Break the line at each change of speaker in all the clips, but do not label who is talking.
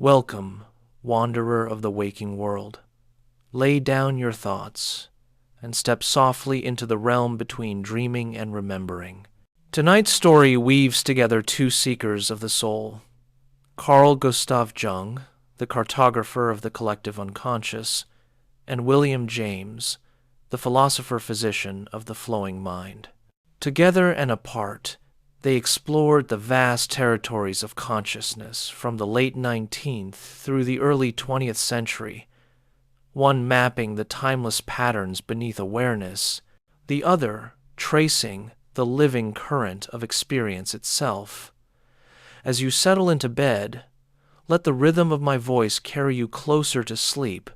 Welcome, wanderer of the waking world. Lay down your thoughts and step softly into the realm between dreaming and remembering. Tonight's story weaves together two seekers of the soul, Carl Jung, the cartographer of the collective unconscious, and William James, the philosopher-physician of the flowing mind. Together and apart, they explored the vast territories of consciousness from the late 19th through the early 20th century, one mapping the timeless patterns beneath awareness, the other tracing the living current of experience itself. As you settle into bed, let the rhythm of my voice carry you closer to sleep,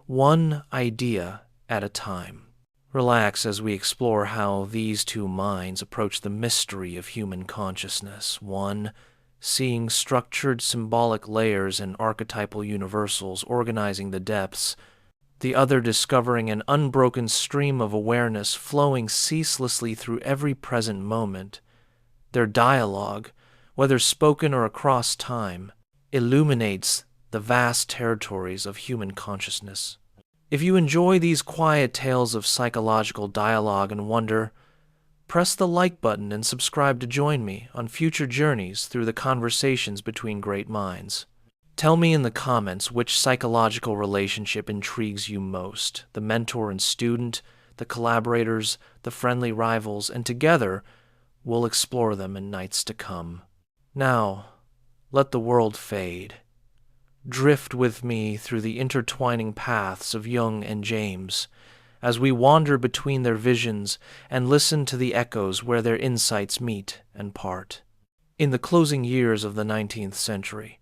one idea at a time. Relax as we explore how these two minds approach the mystery of human consciousness, one seeing structured symbolic layers and archetypal universals organizing the depths, the other discovering an unbroken stream of awareness flowing ceaselessly through every present moment. Their dialogue, whether spoken or across time, illuminates the vast territories of human consciousness. If you enjoy these quiet tales of psychological dialogue and wonder, press the like button and subscribe to join me on future journeys through the conversations between great minds. Tell me in the comments which psychological relationship intrigues you most, the mentor and student, the collaborators, the friendly rivals, and together we'll explore them in nights to come. Now, let the world fade. Drift with me through the intertwining paths of Jung and James as we wander between their visions and listen to the echoes where their insights meet and part. In the closing years of the 19th century,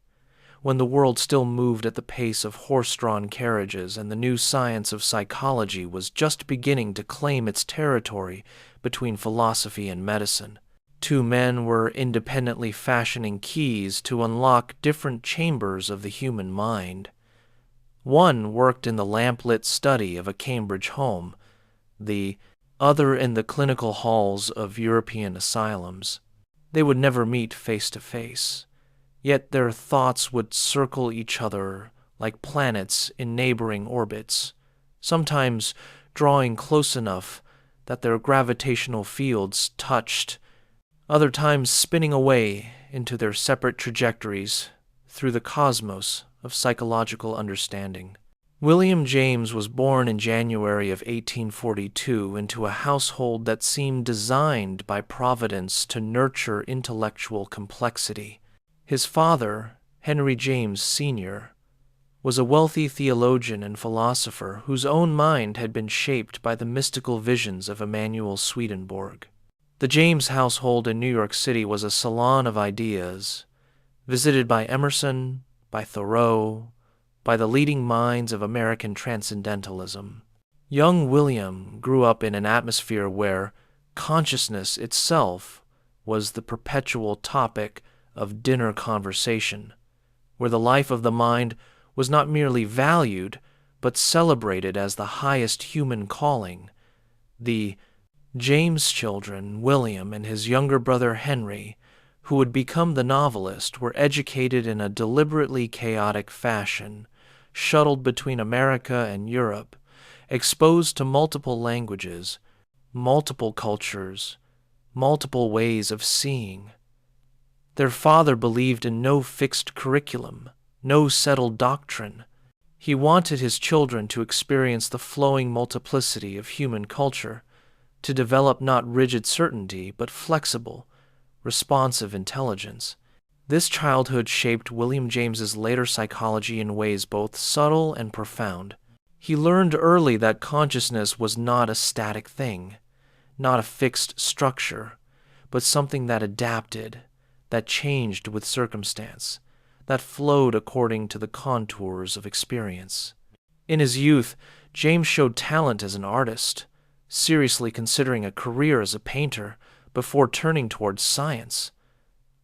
when the world still moved at the pace of horse-drawn carriages and the new science of psychology was just beginning to claim its territory between philosophy and medicine, two men were independently fashioning keys to unlock different chambers of the human mind. One worked in the lamp-lit study of a Cambridge home, the other in the clinical halls of European asylums. They would never meet face to face, yet their thoughts would circle each other like planets in neighboring orbits, sometimes drawing close enough that their gravitational fields touched, other times spinning away into their separate trajectories through the cosmos of psychological understanding. William James was born in January of 1842 into a household that seemed designed by Providence to nurture intellectual complexity. His father, Henry James Sr., was a wealthy theologian and philosopher whose own mind had been shaped by the mystical visions of Emanuel Swedenborg. The James household in New York City was a salon of ideas, visited by Emerson, by Thoreau, by the leading minds of American transcendentalism. Young William grew up in an atmosphere where consciousness itself was the perpetual topic of dinner conversation, where the life of the mind was not merely valued, but celebrated as the highest human calling. The James children, William and his younger brother Henry, who would become the novelist, were educated in a deliberately chaotic fashion, shuttled between America and Europe, exposed to multiple languages, multiple cultures, multiple ways of seeing. Their father believed in no fixed curriculum, no settled doctrine. He wanted his children to experience the flowing multiplicity of human culture, to develop not rigid certainty, but flexible, responsive intelligence. This childhood shaped William James's later psychology in ways both subtle and profound. He learned early that consciousness was not a static thing, not a fixed structure, but something that adapted, that changed with circumstance, that flowed according to the contours of experience. In his youth, James showed talent as an artist, seriously considering a career as a painter before turning towards science.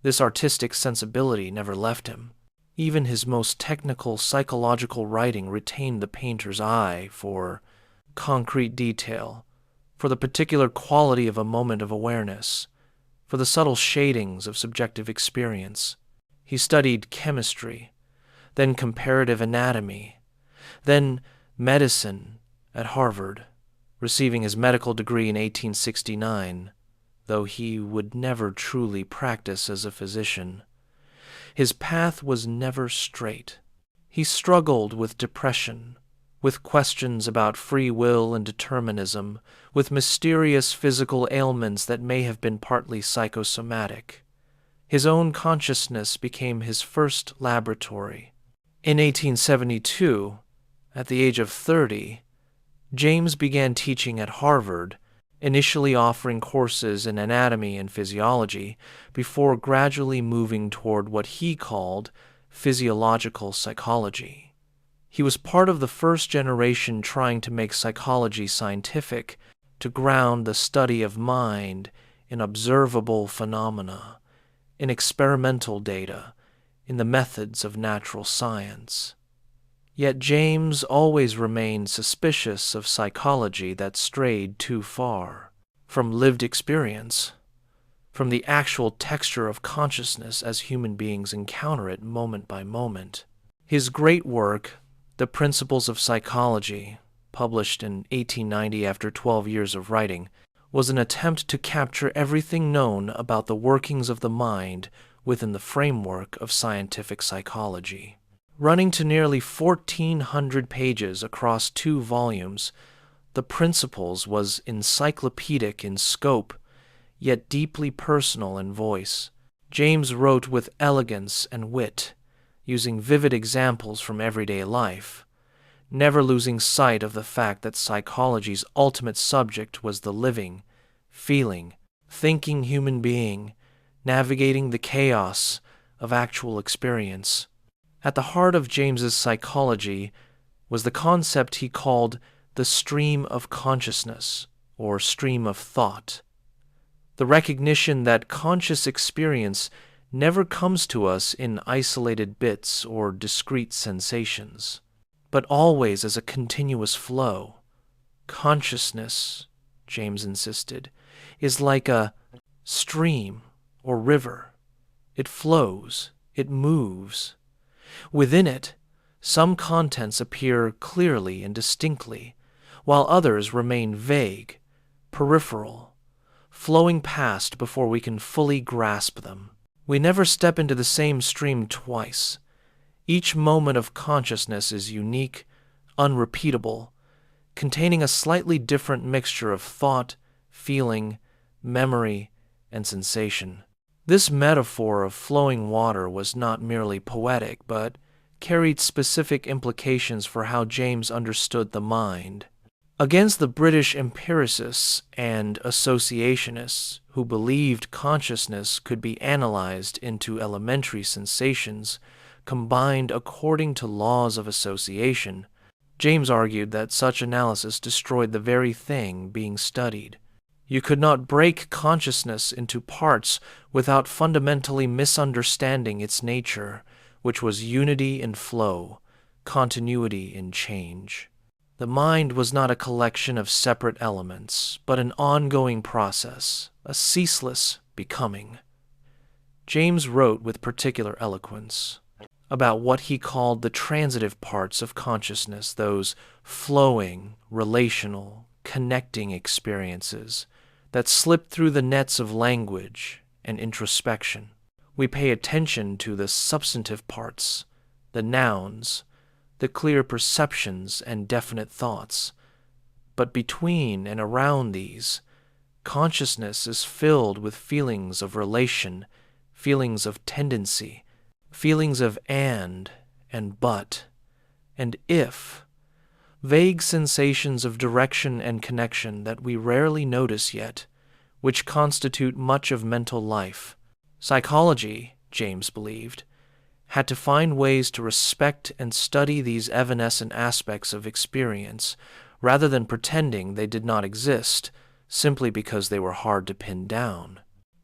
This artistic sensibility never left him. Even his most technical psychological writing retained the painter's eye for concrete detail, for the particular quality of a moment of awareness, for the subtle shadings of subjective experience. He studied chemistry, then comparative anatomy, then medicine at Harvard, receiving his medical degree in 1869, though he would never truly practice as a physician. His path was never straight. He struggled with depression, with questions about free will and determinism, with mysterious physical ailments that may have been partly psychosomatic. His own consciousness became his first laboratory. In 1872, at the age of 30, James began teaching at Harvard, initially offering courses in anatomy and physiology before gradually moving toward what he called physiological psychology. He was part of the first generation trying to make psychology scientific, to ground the study of mind in observable phenomena, in experimental data, in the methods of natural science. Yet James always remained suspicious of psychology that strayed too far from lived experience, from the actual texture of consciousness as human beings encounter it moment by moment. His great work, The Principles of Psychology, published in 1890 after 12 years of writing, was an attempt to capture everything known about the workings of the mind within the framework of scientific psychology. Running to nearly 1,400 pages across 2 volumes, The Principles was encyclopedic in scope, yet deeply personal in voice. James wrote with elegance and wit, using vivid examples from everyday life, never losing sight of the fact that psychology's ultimate subject was the living, feeling, thinking human being, navigating the chaos of actual experience. At the heart of James's psychology was the concept he called the stream of consciousness, or stream of thought. The recognition that conscious experience never comes to us in isolated bits or discrete sensations, but always as a continuous flow. Consciousness, James insisted, is like a stream or river. It flows, it moves. Within it, some contents appear clearly and distinctly, while others remain vague, peripheral, flowing past before we can fully grasp them. We never step into the same stream twice. Each moment of consciousness is unique, unrepeatable, containing a slightly different mixture of thought, feeling, memory, and sensation. This metaphor of flowing water was not merely poetic, but carried specific implications for how James understood the mind. Against the British empiricists and associationists who believed consciousness could be analyzed into elementary sensations combined according to laws of association, James argued that such analysis destroyed the very thing being studied. You could not break consciousness into parts without fundamentally misunderstanding its nature, which was unity in flow, continuity in change. The mind was not a collection of separate elements, but an ongoing process, a ceaseless becoming. James wrote with particular eloquence about what he called the transitive parts of consciousness, those flowing, relational, connecting experiences that slip through the nets of language and introspection. We pay attention to the substantive parts, the nouns, the clear perceptions and definite thoughts. But between and around these, consciousness is filled with feelings of relation, feelings of tendency, feelings of and but, and if, vague sensations of direction and connection that we rarely notice yet, which constitute much of mental life. Psychology, James believed, had to find ways to respect and study these evanescent aspects of experience rather than pretending they did not exist simply because they were hard to pin down.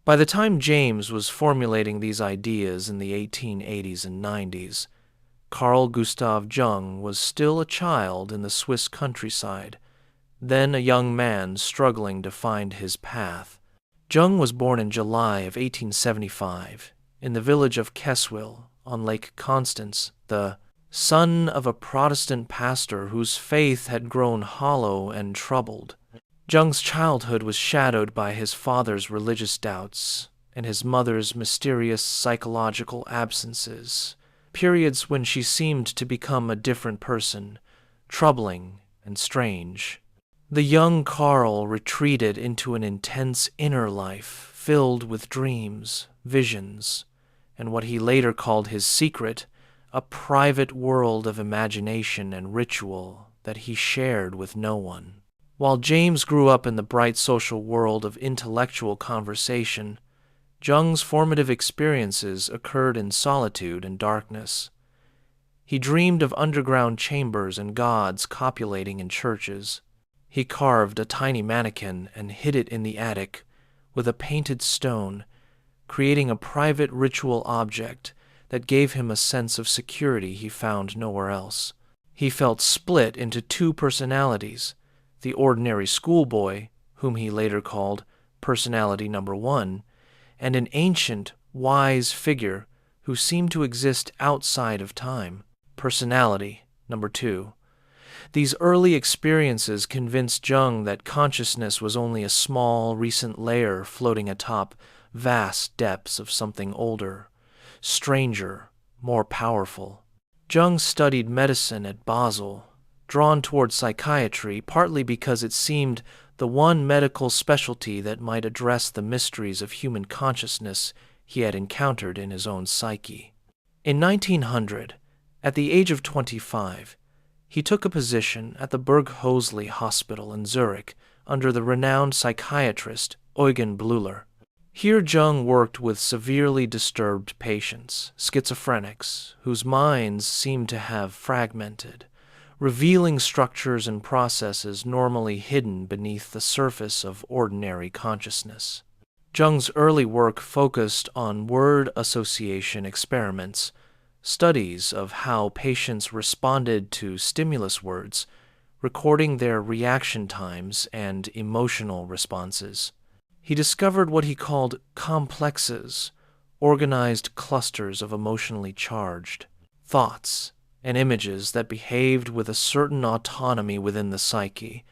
By the time James was formulating these ideas in the 1880s and 90s, Carl Gustav Jung was still a child in the Swiss countryside, then a young man struggling to find his path. Jung was born in July of 1875 in the village of Keswil on Lake Constance, the son of a Protestant pastor whose faith had grown hollow and troubled. Jung's childhood was shadowed by his father's religious doubts and his mother's mysterious psychological absences, periods when she seemed to become a different person, troubling and strange. The young Carl retreated into an intense inner life filled with dreams, visions, and what he later called his secret, a private world of imagination and ritual that he shared with no one. While James grew up in the bright social world of intellectual conversation, Jung's formative experiences occurred in solitude and darkness. He dreamed of underground chambers and gods copulating in churches. He carved a tiny mannequin and hid it in the attic with a painted stone, creating a private ritual object that gave him a sense of security he found nowhere else. He felt split into two personalities, the ordinary schoolboy, whom he later called personality number one, and an ancient, wise figure who seemed to exist outside of time, personality number two. These early experiences convinced Jung that consciousness was only a small, recent layer floating atop vast depths of something older, stranger, more powerful. Jung studied medicine at Basel, drawn toward psychiatry partly because it seemed the one medical specialty that might address the mysteries of human consciousness he had encountered in his own psyche. In 1900, at the age of 25, he took a position at the Burghölzli Hospital in Zurich under the renowned psychiatrist Eugen Bleuler. Here Jung worked with severely disturbed patients, schizophrenics, whose minds seemed to have fragmented, revealing structures and processes normally hidden beneath the surface of ordinary consciousness. Jung's early work focused on word association experiments, studies of how patients responded to stimulus words, recording their reaction times and emotional responses. He discovered what he called complexes, organized clusters of emotionally charged thoughts and images that behaved with a certain autonomy within the psyche,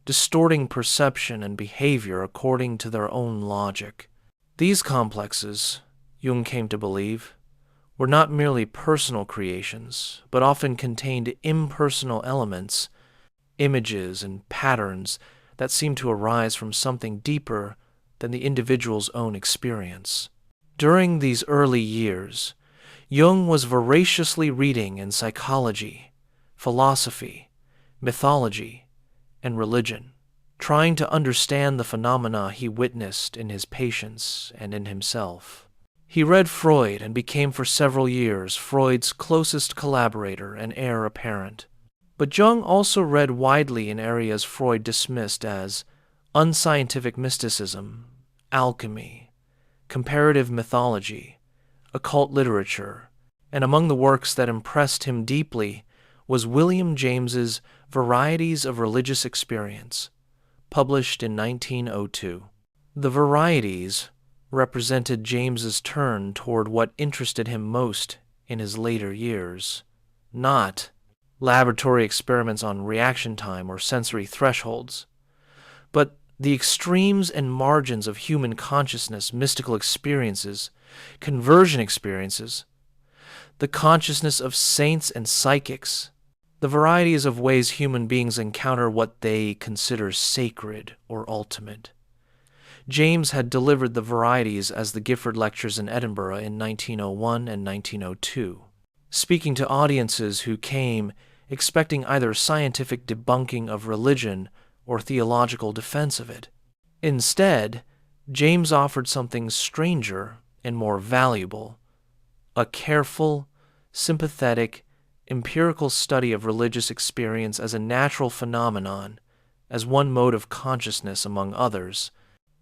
distorting perception and behavior according to their own logic. These complexes, Jung came to believe, were not merely personal creations, but often contained impersonal elements, images and patterns that seemed to arise from something deeper than the individual's own experience. During these early years, Jung was voraciously reading in psychology, philosophy, mythology, and religion, trying to understand the phenomena he witnessed in his patients and in himself. He read Freud and became for several years Freud's closest collaborator and heir apparent. But Jung also read widely in areas Freud dismissed as unscientific mysticism, alchemy, comparative mythology, occult literature, and among the works that impressed him deeply was William James's Varieties of Religious Experience, published in 1902. The Varieties represented James's turn toward what interested him most in his later years, not laboratory experiments on reaction time or sensory thresholds, but the extremes and margins of human consciousness, mystical experiences, conversion experiences, the consciousness of saints and psychics, the varieties of ways human beings encounter what they consider sacred or ultimate. James had delivered the Varieties as the Gifford Lectures in Edinburgh in 1901 and 1902, speaking to audiences who came expecting either scientific debunking of religion or theological defense of it. Instead, James offered something stranger and more valuable, a careful, sympathetic, empirical study of religious experience as a natural phenomenon, as one mode of consciousness among others,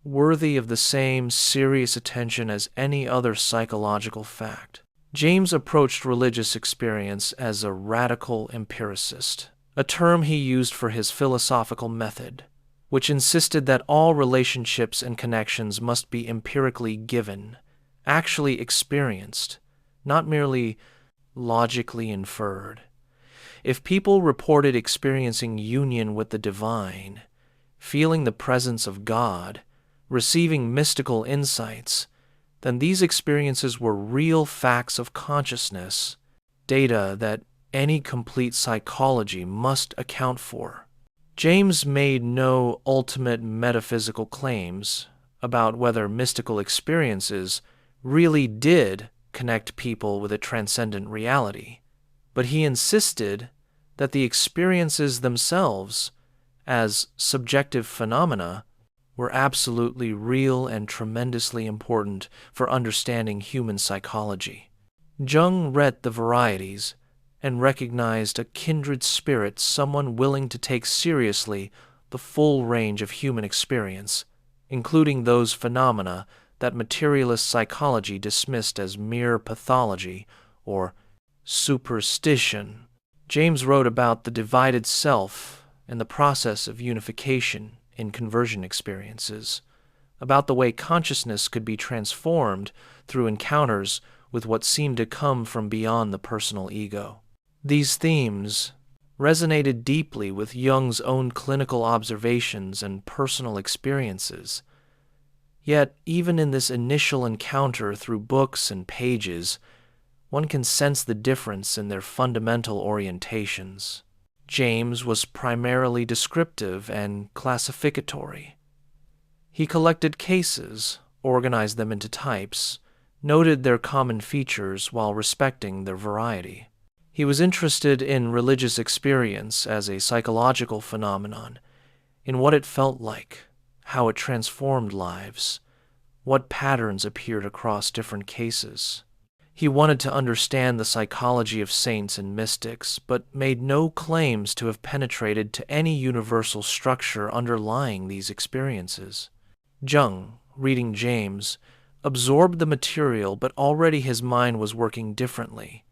worthy of the same serious attention as any other psychological fact. James approached religious experience as a radical empiricist, a term he used for his philosophical method, which insisted that all relationships and connections must be empirically given, actually experienced, not merely logically inferred. If people reported experiencing union with the divine, feeling the presence of God, receiving mystical insights, then these experiences were real facts of consciousness, data that any complete psychology must account for. James made no ultimate metaphysical claims about whether mystical experiences really did connect people with a transcendent reality, but he insisted that the experiences themselves, as subjective phenomena, were absolutely real and tremendously important for understanding human psychology. Jung read the Varieties and recognized a kindred spirit, someone willing to take seriously the full range of human experience, including those phenomena that materialist psychology dismissed as mere pathology or superstition. James wrote about the divided self and the process of unification in conversion experiences, about the way consciousness could be transformed through encounters with what seemed to come from beyond the personal ego. These themes resonated deeply with Jung's own clinical observations and personal experiences. Yet, even in this initial encounter through books and pages, one can sense the difference in their fundamental orientations. James was primarily descriptive and classificatory. He collected cases, organized them into types, noted their common features while respecting their variety. He was interested in religious experience as a psychological phenomenon, in what it felt like, how it transformed lives, what patterns appeared across different cases. He wanted to understand the psychology of saints and mystics, but made no claims to have penetrated to any universal structure underlying these experiences. Jung, reading James, absorbed the material, but already his mind was working differently.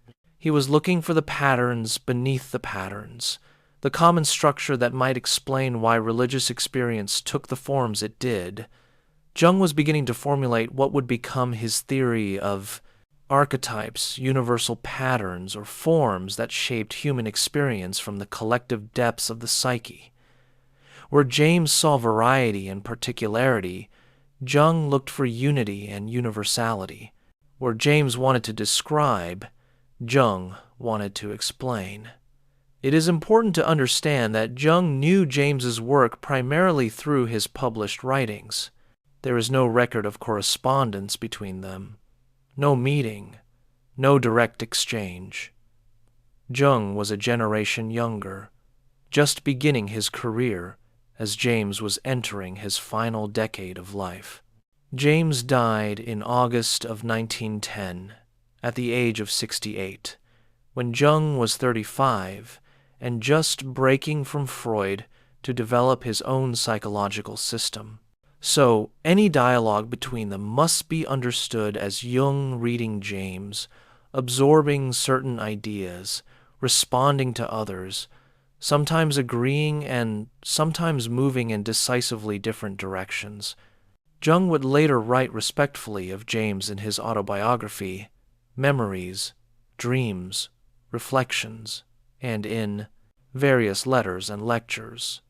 He was looking for the patterns beneath the patterns, the common structure that might explain why religious experience took the forms it did. Jung was beginning to formulate what would become his theory of archetypes, universal patterns, or forms that shaped human experience from the collective depths of the psyche. Where James saw variety and particularity, Jung looked for unity and universality. Where James wanted to describe, Jung wanted to explain. It is important to understand that Jung knew James's work primarily through his published writings. There is no record of correspondence between them, no meeting, no direct exchange. Jung was a generation younger, just beginning his career as James was entering his final decade of life. James died in August of 1910 at the age of 68, when Jung was 35 and just breaking from Freud to develop his own psychological system. So, any dialogue between them must be understood as Jung reading James, absorbing certain ideas, responding to others, sometimes agreeing and sometimes moving in decisively different directions. Jung would later write respectfully of James in his autobiography, Memories, Dreams, Reflections, and in various letters and lectures.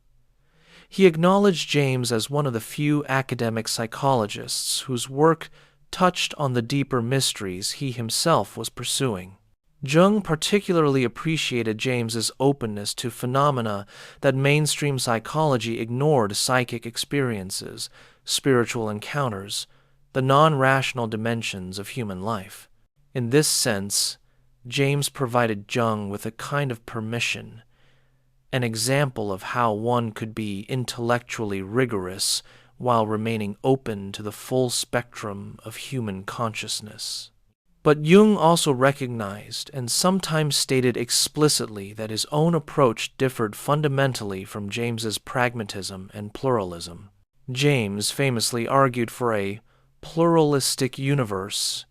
He acknowledged James as one of the few academic psychologists whose work touched on the deeper mysteries he himself was pursuing. Jung particularly appreciated James's openness to phenomena that mainstream psychology ignored: psychic experiences, spiritual encounters, the non-rational dimensions of human life. In this sense, James provided Jung with a kind of permission, an example of how one could be intellectually rigorous while remaining open to the full spectrum of human consciousness. But Jung also recognized and sometimes stated explicitly that his own approach differed fundamentally from James's pragmatism and pluralism. James famously argued for a pluralistic universe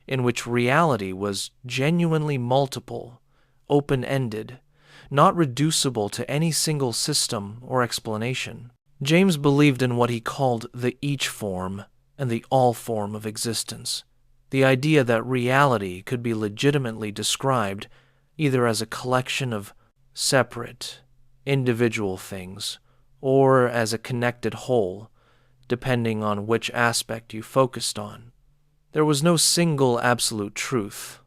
in which reality was genuinely multiple, open-ended, not reducible to any single system or explanation. James believed in what he called the each form and the all form of existence, the idea that reality could be legitimately described either as a collection of separate, individual things or as a connected whole, depending on which aspect you focused on. There was no single absolute truth,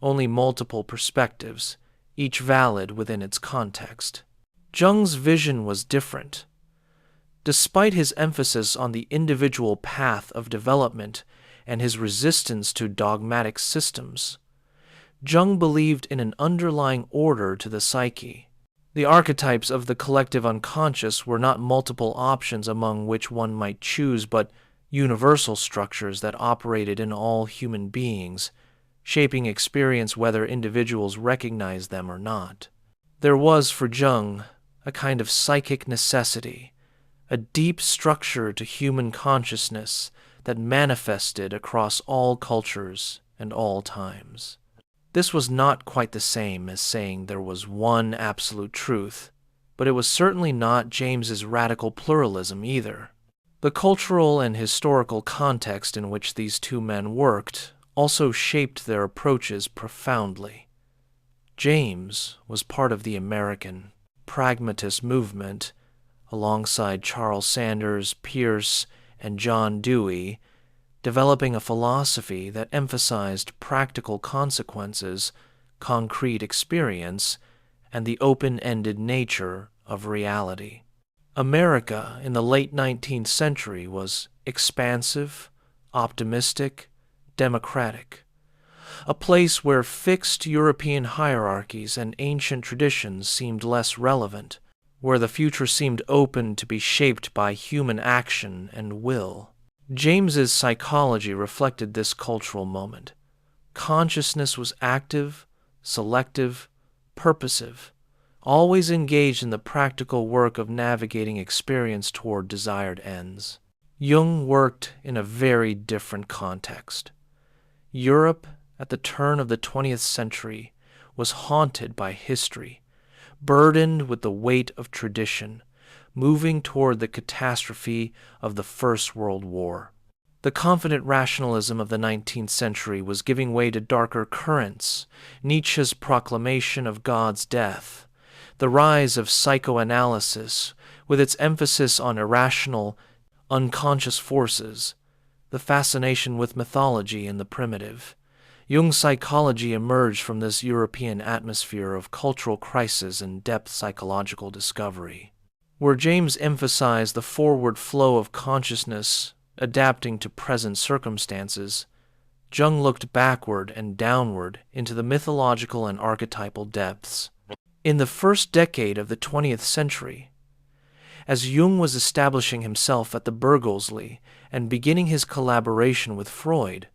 only multiple perspectives, each valid within its context. Jung's vision was different. Despite his emphasis on the individual path of development and his resistance to dogmatic systems, Jung believed in an underlying order to the psyche. The archetypes of the collective unconscious were not multiple options among which one might choose, but universal structures that operated in all human beings, shaping experience whether individuals recognize them or not. There was, for Jung, a kind of psychic necessity, a deep structure to human consciousness that manifested across all cultures and all times. This was not quite the same as saying there was one absolute truth, but it was certainly not James's radical pluralism either. The cultural and historical context in which these two men worked also shaped their approaches profoundly. James was part of the American pragmatist movement, alongside Charles Sanders, Peirce, and John Dewey, developing a philosophy that emphasized practical consequences, concrete experience, and the open-ended nature of reality. America in the late 19th century was expansive, optimistic, democratic, a place where fixed European hierarchies and ancient traditions seemed less relevant, where the future seemed open to be shaped by human action and will. James's psychology reflected this cultural moment. Consciousness was active, selective, purposive, always engaged in the practical work of navigating experience toward desired ends. Jung worked in a very different context. Europe, at the turn of the 20th century, was haunted by history, burdened with the weight of tradition, moving toward the catastrophe of the First World War. The confident rationalism of the 19th century was giving way to darker currents, Nietzsche's proclamation of God's death, the rise of psychoanalysis with its emphasis on irrational, unconscious forces, the fascination with mythology and the primitive. Jung's psychology emerged from this European atmosphere of cultural crisis and depth psychological discovery. Where James emphasized the forward flow of consciousness adapting to present circumstances, Jung looked backward and downward into the mythological and archetypal depths. In the first decade of the 20th century, as Jung was establishing himself at the Bergelsli and beginning his collaboration with Freud,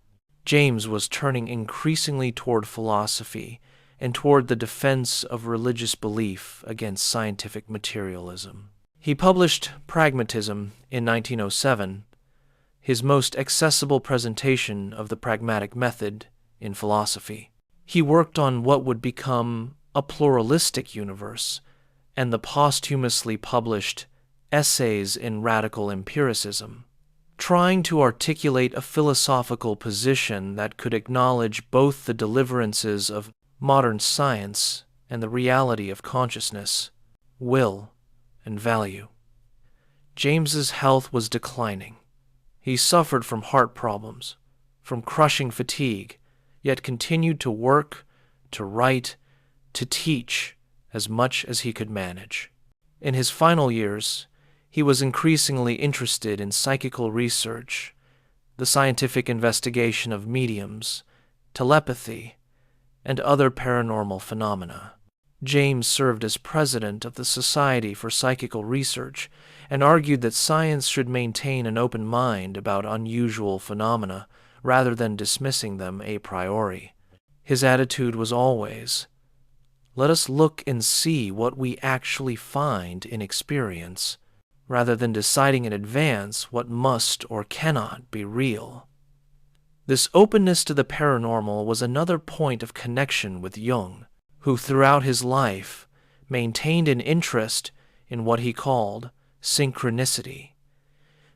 James was turning increasingly toward philosophy and toward the defense of religious belief against scientific materialism. He published Pragmatism in 1907, his most accessible presentation of the pragmatic method in philosophy. He worked on what would become a pluralistic universe and the posthumously published Essays in Radical Empiricism, trying to articulate a philosophical position that could acknowledge both the deliverances of modern science and the reality of consciousness, will, and value. James's health was declining. He suffered from heart problems, from crushing fatigue, yet continued to work, to write, to teach as much as he could manage. In his final years, he was increasingly interested in psychical research, the scientific investigation of mediums, telepathy, and other paranormal phenomena. James served as president of the Society for Psychical Research and argued that science should maintain an open mind about unusual phenomena rather than dismissing them a priori. His attitude was always, let us look and see what we actually find in experience, rather than deciding in advance what must or cannot be real. This openness to the paranormal was another point of connection with Jung, who throughout his life maintained an interest in what he called synchronicity,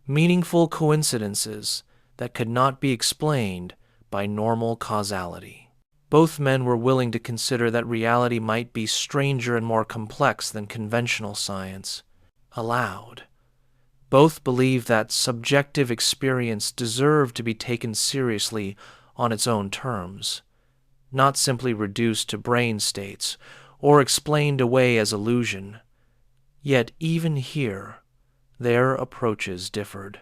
meaningful coincidences that could not be explained by normal causality. Both men were willing to consider that reality might be stranger and more complex than conventional science allowed. Both believed that subjective experience deserved to be taken seriously on its own terms, not simply reduced to brain states or explained away as illusion. Yet even here, their approaches differed.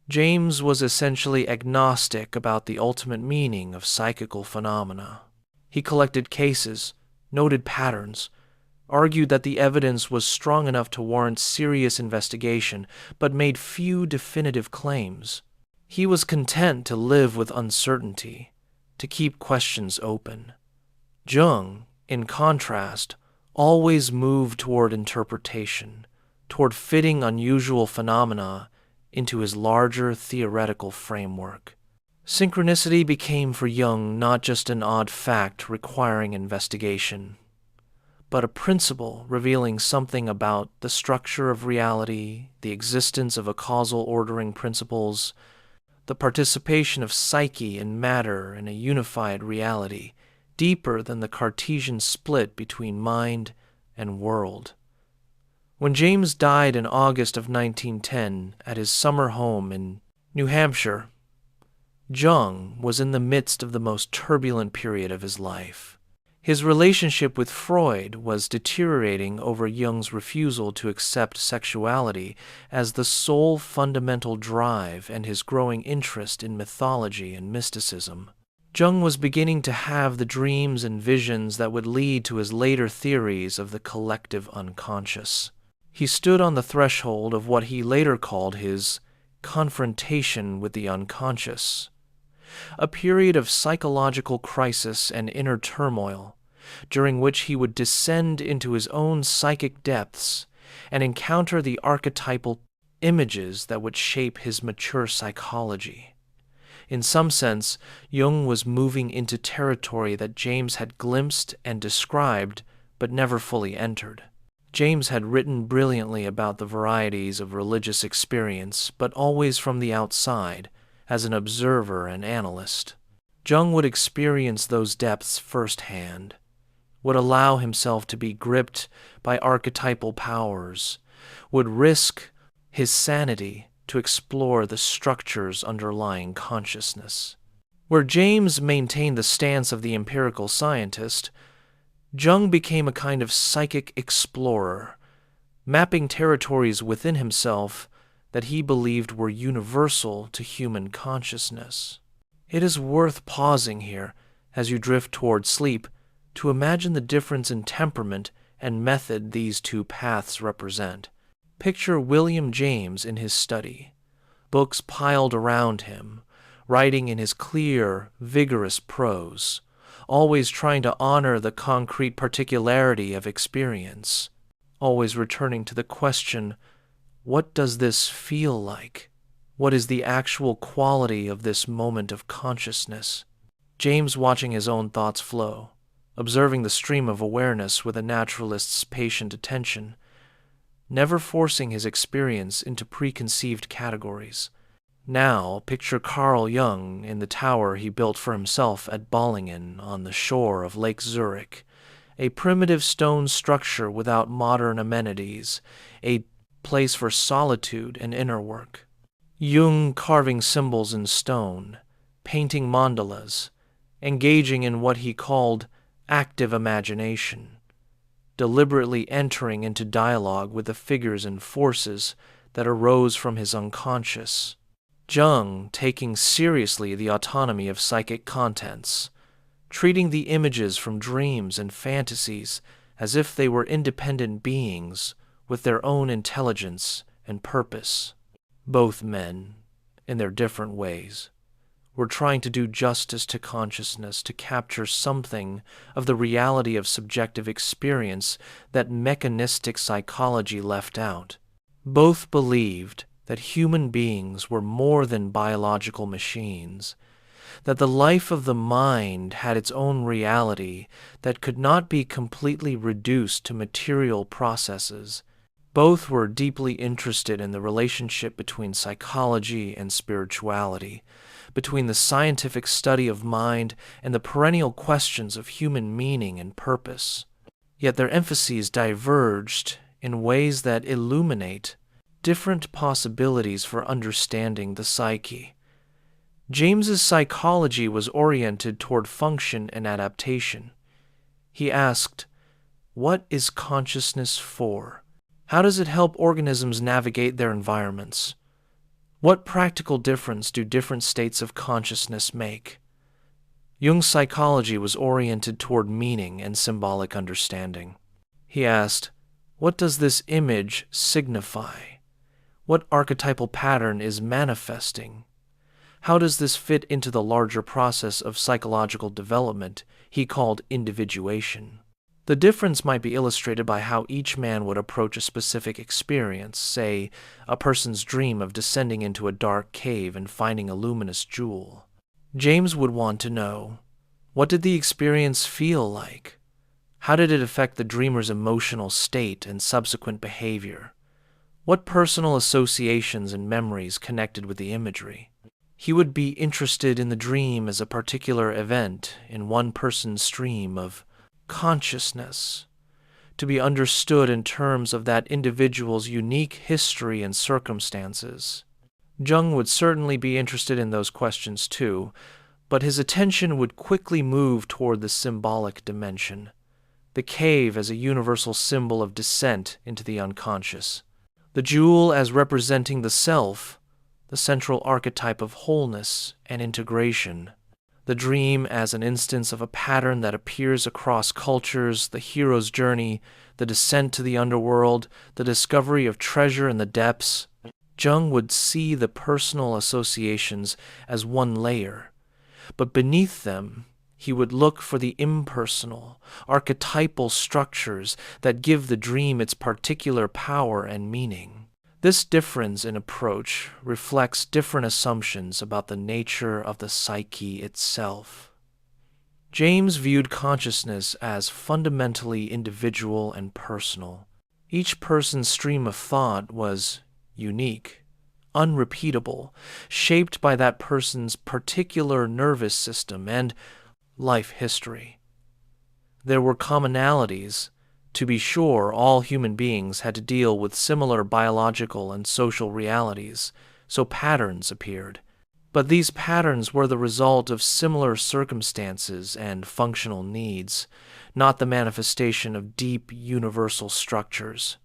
James was essentially agnostic about the ultimate meaning of psychical phenomena. He collected cases, noted patterns, argued that the evidence was strong enough to warrant serious investigation, but made few definitive claims. He was content to live with uncertainty, to keep questions open. Jung, in contrast, always moved toward interpretation, toward fitting unusual phenomena into his larger theoretical framework. Synchronicity became for Jung not just an odd fact requiring investigation, but a principle revealing something about the structure of reality, the existence of a causal ordering principles, the participation of psyche and matter in a unified reality, deeper than the Cartesian split between mind and world. When James died in August of 1910 at his summer home in New Hampshire, Jung was in the midst of the most turbulent period of his life. His relationship with Freud was deteriorating over Jung's refusal to accept sexuality as the sole fundamental drive and his growing interest in mythology and mysticism. Jung was beginning to have the dreams and visions that would lead to his later theories of the collective unconscious. He stood on the threshold of what he later called his confrontation with the unconscious, a period of psychological crisis and inner turmoil, during which he would descend into his own psychic depths and encounter the archetypal images that would shape his mature psychology. In some sense, Jung was moving into territory that James had glimpsed and described but never fully entered. James had written brilliantly about the varieties of religious experience, but always from the outside, as an observer and analyst. Jung would experience those depths firsthand, would allow himself to be gripped by archetypal powers, would risk his sanity to explore the structures underlying consciousness. Where James maintained the stance of the empirical scientist, Jung became a kind of psychic explorer, mapping territories within himself that he believed were universal to human consciousness. It is worth pausing here, as you drift toward sleep, to imagine the difference in temperament and method these two paths represent. Picture William James in his study, books piled around him, writing in his clear, vigorous prose, always trying to honor the concrete particularity of experience, always returning to the question, what does this feel like? What is the actual quality of this moment of consciousness? James watching his own thoughts flow, observing the stream of awareness with a naturalist's patient attention, never forcing his experience into preconceived categories. Now picture Carl Jung in the tower he built for himself at Bollingen on the shore of Lake Zurich, a primitive stone structure without modern amenities, a place for solitude and inner work. Jung carving symbols in stone, painting mandalas, engaging in what he called active imagination, deliberately entering into dialogue with the figures and forces that arose from his unconscious. Jung taking seriously the autonomy of psychic contents, treating the images from dreams and fantasies as if they were independent beings with their own intelligence and purpose. Both men, in their different ways, were trying to do justice to consciousness, to capture something of the reality of subjective experience that mechanistic psychology left out. Both believed that human beings were more than biological machines, that the life of the mind had its own reality that could not be completely reduced to material processes. Both were deeply interested in the relationship between psychology and spirituality, between the scientific study of mind and the perennial questions of human meaning and purpose. Yet their emphases diverged in ways that illuminate different possibilities for understanding the psyche. James's psychology was oriented toward function and adaptation. He asked, "What is consciousness for? How does it help organisms navigate their environments? What practical difference do different states of consciousness make?" Jung's psychology was oriented toward meaning and symbolic understanding. He asked, "What does this image signify? What archetypal pattern is manifesting? How does this fit into the larger process of psychological development he called individuation?" The difference might be illustrated by how each man would approach a specific experience, say, a person's dream of descending into a dark cave and finding a luminous jewel. James would want to know, what did the experience feel like? How did it affect the dreamer's emotional state and subsequent behavior? What personal associations and memories connected with the imagery? He would be interested in the dream as a particular event in one person's stream of consciousness, to be understood in terms of that individual's unique history and circumstances. Jung would certainly be interested in those questions too, but his attention would quickly move toward the symbolic dimension, the cave as a universal symbol of descent into the unconscious, the jewel as representing the self, the central archetype of wholeness and integration, the dream as an instance of a pattern that appears across cultures, the hero's journey, the descent to the underworld, the discovery of treasure in the depths. Jung would see the personal associations as one layer, but beneath them he would look for the impersonal, archetypal structures that give the dream its particular power and meaning. This difference in approach reflects different assumptions about the nature of the psyche itself. James viewed consciousness as fundamentally individual and personal. Each person's stream of thought was unique, unrepeatable, shaped by that person's particular nervous system and life history. There were commonalities. To be sure, all human beings had to deal with similar biological and social realities, so patterns appeared. But these patterns were the result of similar circumstances and functional needs, not the manifestation of deep universal structures.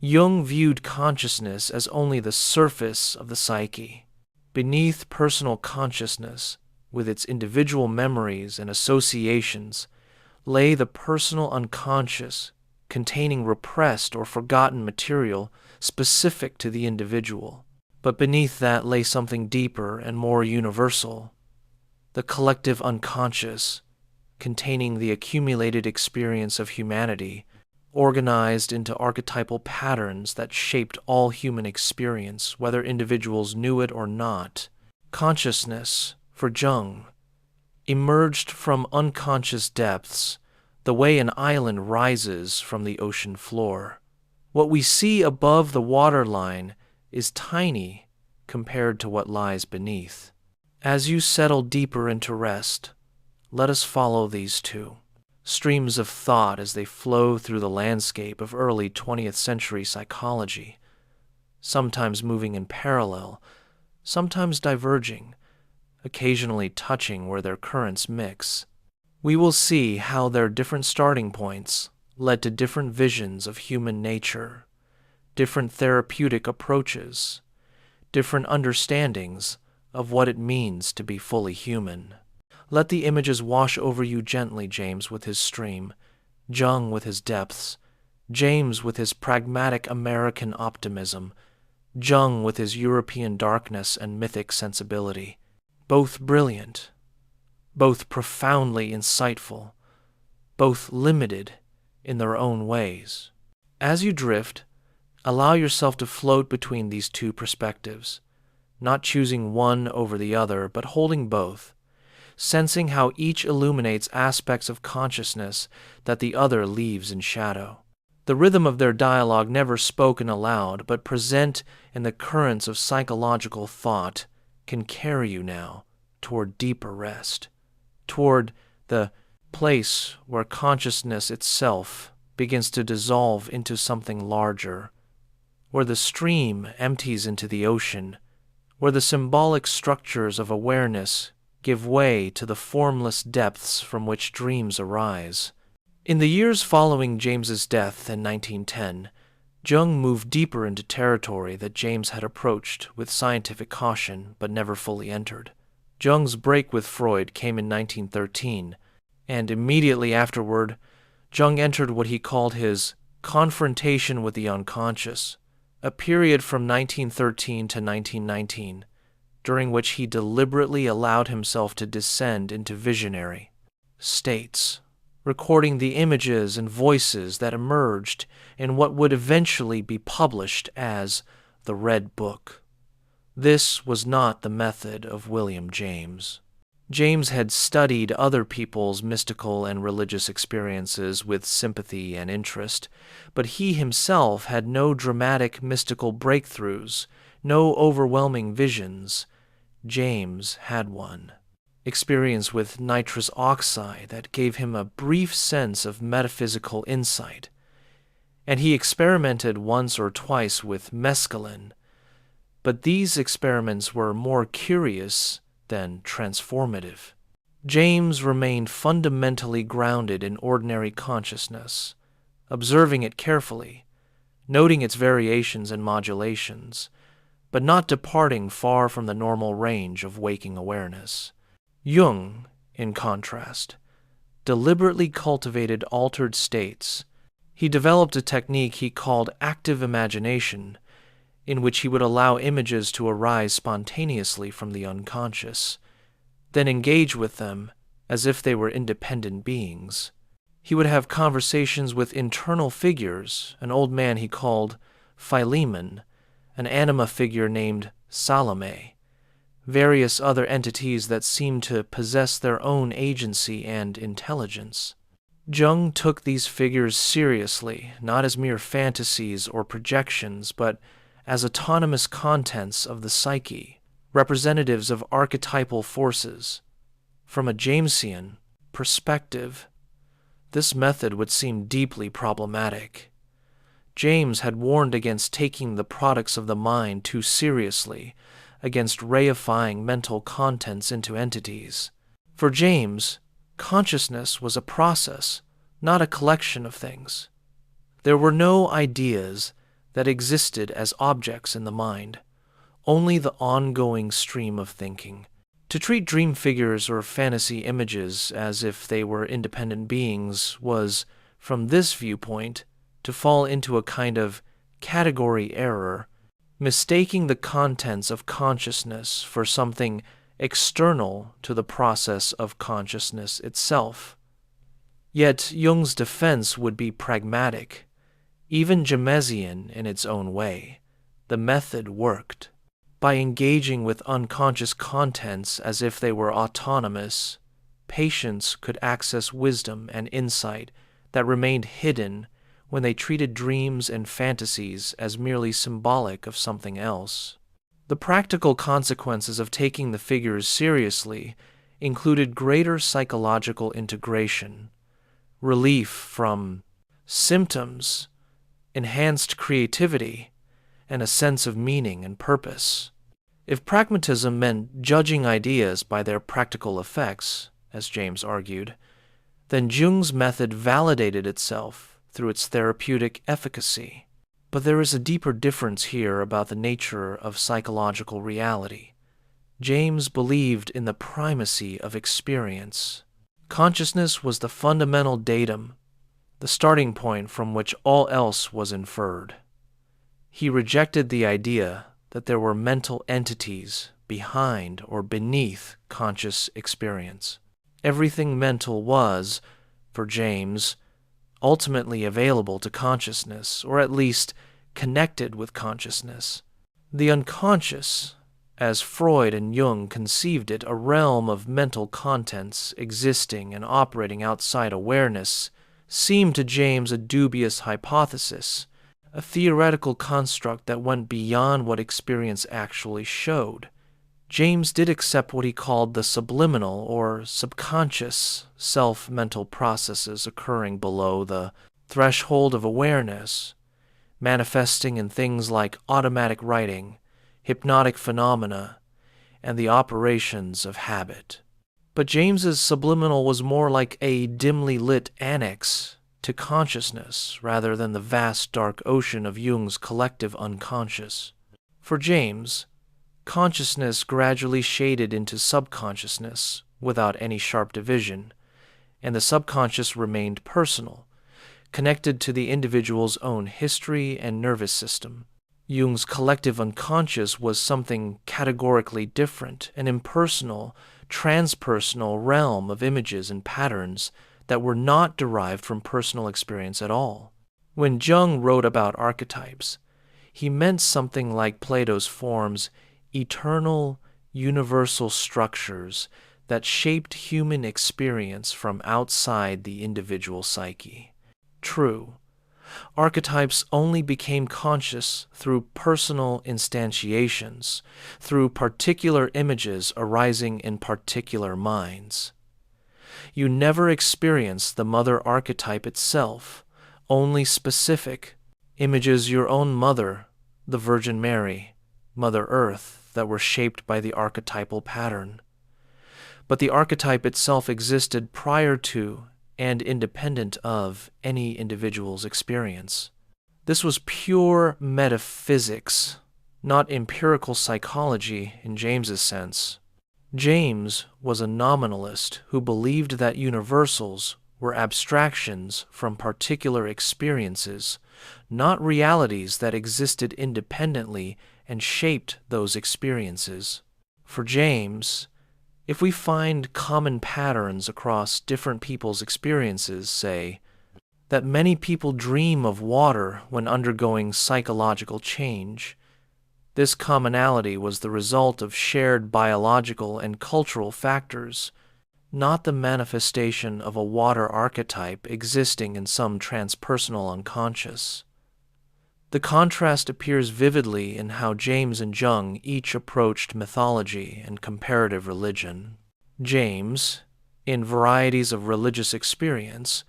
Jung viewed consciousness as only the surface of the psyche. Beneath personal consciousness, with its individual memories and associations, lay the personal unconscious, containing repressed or forgotten material specific to the individual. But beneath that lay something deeper and more universal, the collective unconscious, containing the accumulated experience of humanity, organized into archetypal patterns that shaped all human experience, whether individuals knew it or not. Consciousness, for Jung, emerged from unconscious depths, the way an island rises from the ocean floor. What we see above the waterline is tiny compared to what lies beneath. As you settle deeper into rest, let us follow these two streams of thought as they flow through the landscape of early 20th century psychology, sometimes moving in parallel, sometimes diverging, occasionally touching where their currents mix. We will see how their different starting points led to different visions of human nature, different therapeutic approaches, different understandings of what it means to be fully human. Let the images wash over you gently, James with his stream, Jung with his depths, James with his pragmatic American optimism, Jung with his European darkness and mythic sensibility. Both brilliant, both profoundly insightful, both limited in their own ways. As you drift, allow yourself to float between these two perspectives, not choosing one over the other, but holding both, sensing how each illuminates aspects of consciousness that the other leaves in shadow. The rhythm of their dialogue, never spoken aloud, but present in the currents of psychological thought, can carry you now toward deeper rest, toward the place where consciousness itself begins to dissolve into something larger, where the stream empties into the ocean, where the symbolic structures of awareness give way to the formless depths from which dreams arise. In the years following James's death in 1910, Jung moved deeper into territory that James had approached with scientific caution but never fully entered. Jung's break with Freud came in 1913, and immediately afterward, Jung entered what he called his confrontation with the unconscious, a period from 1913 to 1919, during which he deliberately allowed himself to descend into visionary states, recording the images and voices that emerged in what would eventually be published as the Red Book. This was not the method of William James. James had studied other people's mystical and religious experiences with sympathy and interest, but he himself had no dramatic mystical breakthroughs, no overwhelming visions. James had one. Experience with nitrous oxide that gave him a brief sense of metaphysical insight, and he experimented once or twice with mescaline, but these experiments were more curious than transformative. James remained fundamentally grounded in ordinary consciousness, observing it carefully, noting its variations and modulations, but not departing far from the normal range of waking awareness. Jung, in contrast, deliberately cultivated altered states. He developed a technique he called active imagination, in which he would allow images to arise spontaneously from the unconscious, then engage with them as if they were independent beings. He would have conversations with internal figures, an old man he called Philemon, an anima figure named Salome, various other entities that seemed to possess their own agency and intelligence. Jung took these figures seriously, not as mere fantasies or projections, but as autonomous contents of the psyche, representatives of archetypal forces. From a Jamesian perspective, this method would seem deeply problematic. James had warned against taking the products of the mind too seriously, against reifying mental contents into entities. For James, consciousness was a process, not a collection of things. There were no ideas that existed as objects in the mind, only the ongoing stream of thinking. To treat dream figures or fantasy images as if they were independent beings was, from this viewpoint, to fall into a kind of category error, mistaking the contents of consciousness for something external to the process of consciousness itself. Yet Jung's defense would be pragmatic, even Jamesian in its own way. The method worked. By engaging with unconscious contents as if they were autonomous, patients could access wisdom and insight that remained hidden when they treated dreams and fantasies as merely symbolic of something else. The practical consequences of taking the figures seriously included greater psychological integration, relief from symptoms, enhanced creativity, and a sense of meaning and purpose. If pragmatism meant judging ideas by their practical effects, as James argued, then Jung's method validated itself through its therapeutic efficacy. But there is a deeper difference here about the nature of psychological reality. James believed in the primacy of experience. Consciousness was the fundamental datum, the starting point from which all else was inferred. He rejected the idea that there were mental entities behind or beneath conscious experience. Everything mental was, for James, ultimately available to consciousness, or at least connected with consciousness. The unconscious, as Freud and Jung conceived it, a realm of mental contents existing and operating outside awareness, seemed to James a dubious hypothesis, a theoretical construct that went beyond what experience actually showed. James did accept what he called the subliminal or subconscious self-mental processes occurring below the threshold of awareness, manifesting in things like automatic writing, hypnotic phenomena, and the operations of habit. But James's subliminal was more like a dimly lit annex to consciousness rather than the vast dark ocean of Jung's collective unconscious. For James, consciousness gradually shaded into subconsciousness without any sharp division, and the subconscious remained personal, connected to the individual's own history and nervous system. Jung's collective unconscious was something categorically different, an impersonal, transpersonal realm of images and patterns that were not derived from personal experience at all. When Jung wrote about archetypes, he meant something like Plato's forms, eternal, universal structures that shaped human experience from outside the individual psyche. True, archetypes only became conscious through personal instantiations, through particular images arising in particular minds. You never experience the mother archetype itself, only specific images your own mother, the Virgin Mary, Mother Earth, that were shaped by the archetypal pattern. But the archetype itself existed prior to and independent of any individual's experience. This was pure metaphysics, not empirical psychology in James's sense. James was a nominalist who believed that universals were abstractions from particular experiences, not realities that existed independently and shaped those experiences. For James, if we find common patterns across different people's experiences, say, that many people dream of water when undergoing psychological change, this commonality was the result of shared biological and cultural factors, not the manifestation of a water archetype existing in some transpersonal unconscious. The contrast appears vividly in how James and Jung each approached mythology and comparative religion. James, in Varieties of Religious Experience,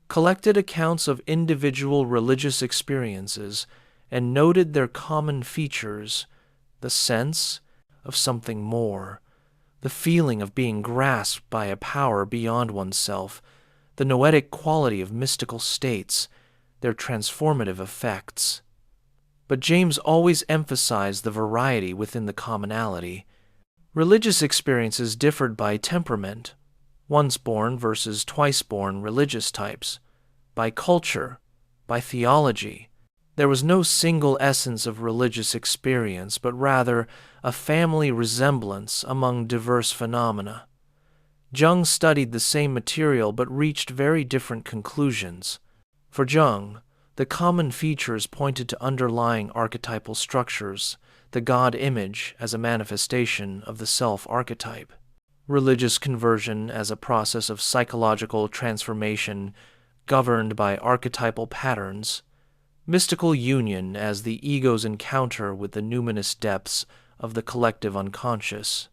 collected accounts of individual religious experiences and noted their common features, the sense of something more, the feeling of being grasped by a power beyond oneself, the noetic quality of mystical states, their transformative effects. But James always emphasized the variety within the commonality. Religious experiences differed by temperament, once-born versus twice-born religious types, by culture, by theology. There was no single essence of religious experience, but rather a family resemblance among diverse phenomena. Jung studied the same material but reached very different conclusions. For Jung, the common features pointed to underlying archetypal structures, the God image as a manifestation of the self-archetype, religious conversion as a process of psychological transformation governed by archetypal patterns, mystical union as the ego's encounter with the numinous depths of the collective unconscious.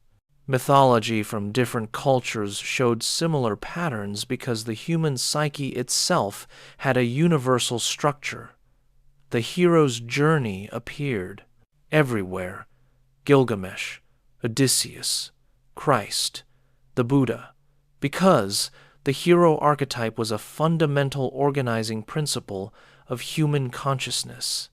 Mythology from different cultures showed similar patterns because the human psyche itself had a universal structure. The hero's journey appeared everywhere: Gilgamesh, Odysseus, Christ, the Buddha, because the hero archetype was a fundamental organizing principle of human consciousness.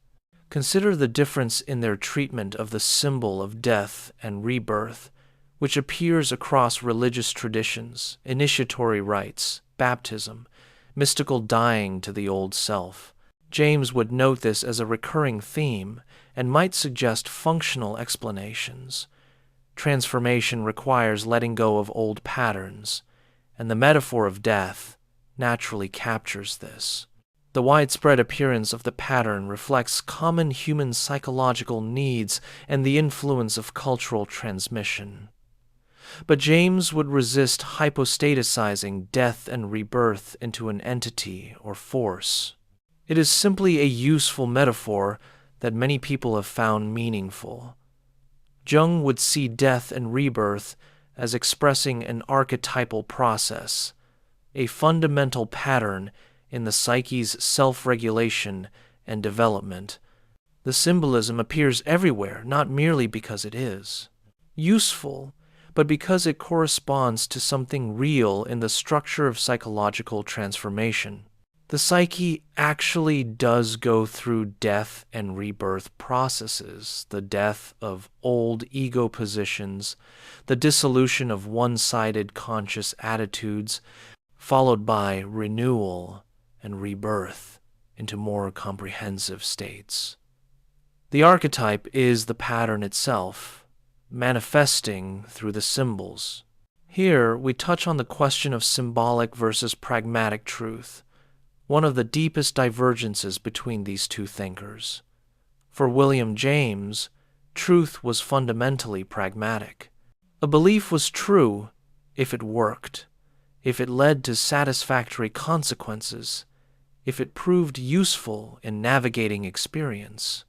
Consider the difference in their treatment of the symbol of death and rebirth, which appears across religious traditions, initiatory rites, baptism, mystical dying to the old self. James would note this as a recurring theme and might suggest functional explanations. Transformation requires letting go of old patterns, and the metaphor of death naturally captures this. The widespread appearance of the pattern reflects common human psychological needs and the influence of cultural transmission. But James would resist hypostaticizing death and rebirth into an entity or force. It is simply a useful metaphor that many people have found meaningful. Jung would see death and rebirth as expressing an archetypal process, a fundamental pattern in the psyche's self-regulation and development. The symbolism appears everywhere, not merely because it is useful, but because it corresponds to something real in the structure of psychological transformation. The psyche actually does go through death and rebirth processes, the death of old ego positions, the dissolution of one-sided conscious attitudes, followed by renewal and rebirth into more comprehensive states. The archetype is the pattern itself, manifesting through the symbols. Here, we touch on the question of symbolic versus pragmatic truth, one of the deepest divergences between these two thinkers. For William James, truth was fundamentally pragmatic. A belief was true if it worked, if it led to satisfactory consequences, if it proved useful in navigating experience.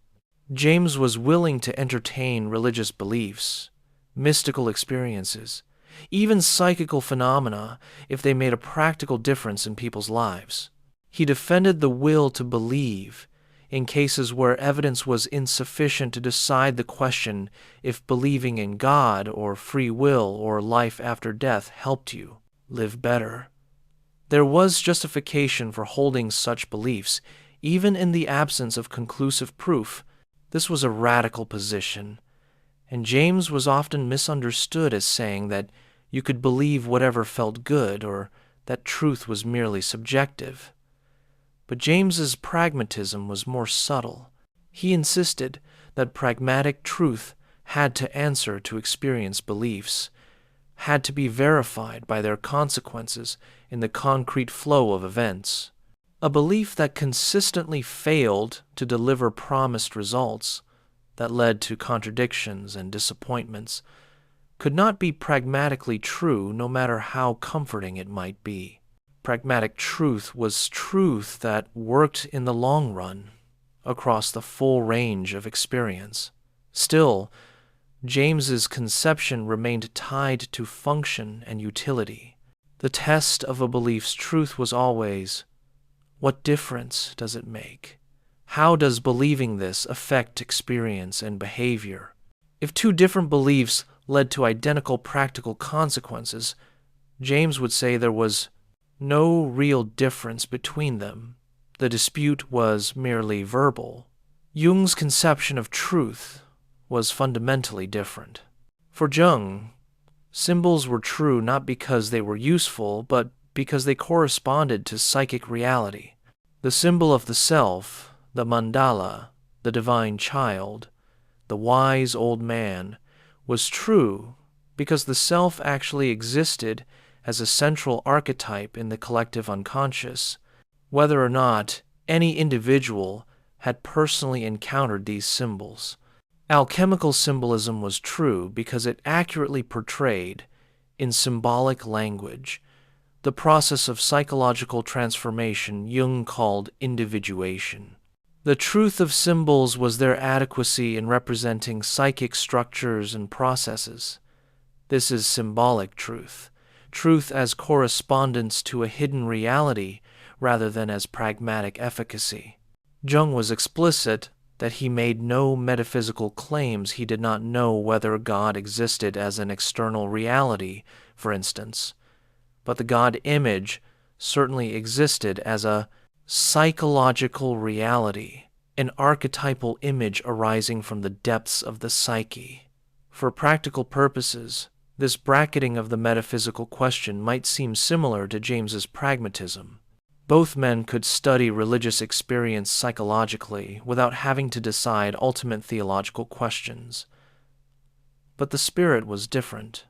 James was willing to entertain religious beliefs, mystical experiences, even psychical phenomena if they made a practical difference in people's lives. He defended the will to believe in cases where evidence was insufficient to decide the question if believing in God or free will or life after death helped you live better. There was justification for holding such beliefs, even in the absence of conclusive proof. This was a radical position, and James was often misunderstood as saying that you could believe whatever felt good or that truth was merely subjective. But James's pragmatism was more subtle. He insisted that pragmatic truth had to answer to experienced beliefs, had to be verified by their consequences in the concrete flow of events. A belief that consistently failed to deliver promised results, that led to contradictions and disappointments, could not be pragmatically true no matter how comforting it might be. Pragmatic truth was truth that worked in the long run, across the full range of experience. Still, James's conception remained tied to function and utility. The test of a belief's truth was always, what difference does it make? How does believing this affect experience and behavior? If two different beliefs led to identical practical consequences, James would say there was no real difference between them. The dispute was merely verbal. Jung's conception of truth was fundamentally different. For Jung, symbols were true not because they were useful, but because they corresponded to psychic reality. The symbol of the self, the mandala, the divine child, the wise old man, was true because the self actually existed as a central archetype in the collective unconscious, whether or not any individual had personally encountered these symbols. Alchemical symbolism was true because it accurately portrayed, in symbolic language, the process of psychological transformation Jung called individuation. The truth of symbols was their adequacy in representing psychic structures and processes. This is symbolic truth, truth as correspondence to a hidden reality rather than as pragmatic efficacy. Jung was explicit that he made no metaphysical claims. He did not know whether God existed as an external reality, for instance, but the God image certainly existed as a psychological reality, an archetypal image arising from the depths of the psyche. For practical purposes, this bracketing of the metaphysical question might seem similar to James's pragmatism. Both men could study religious experience psychologically without having to decide ultimate theological questions. But the spirit was different.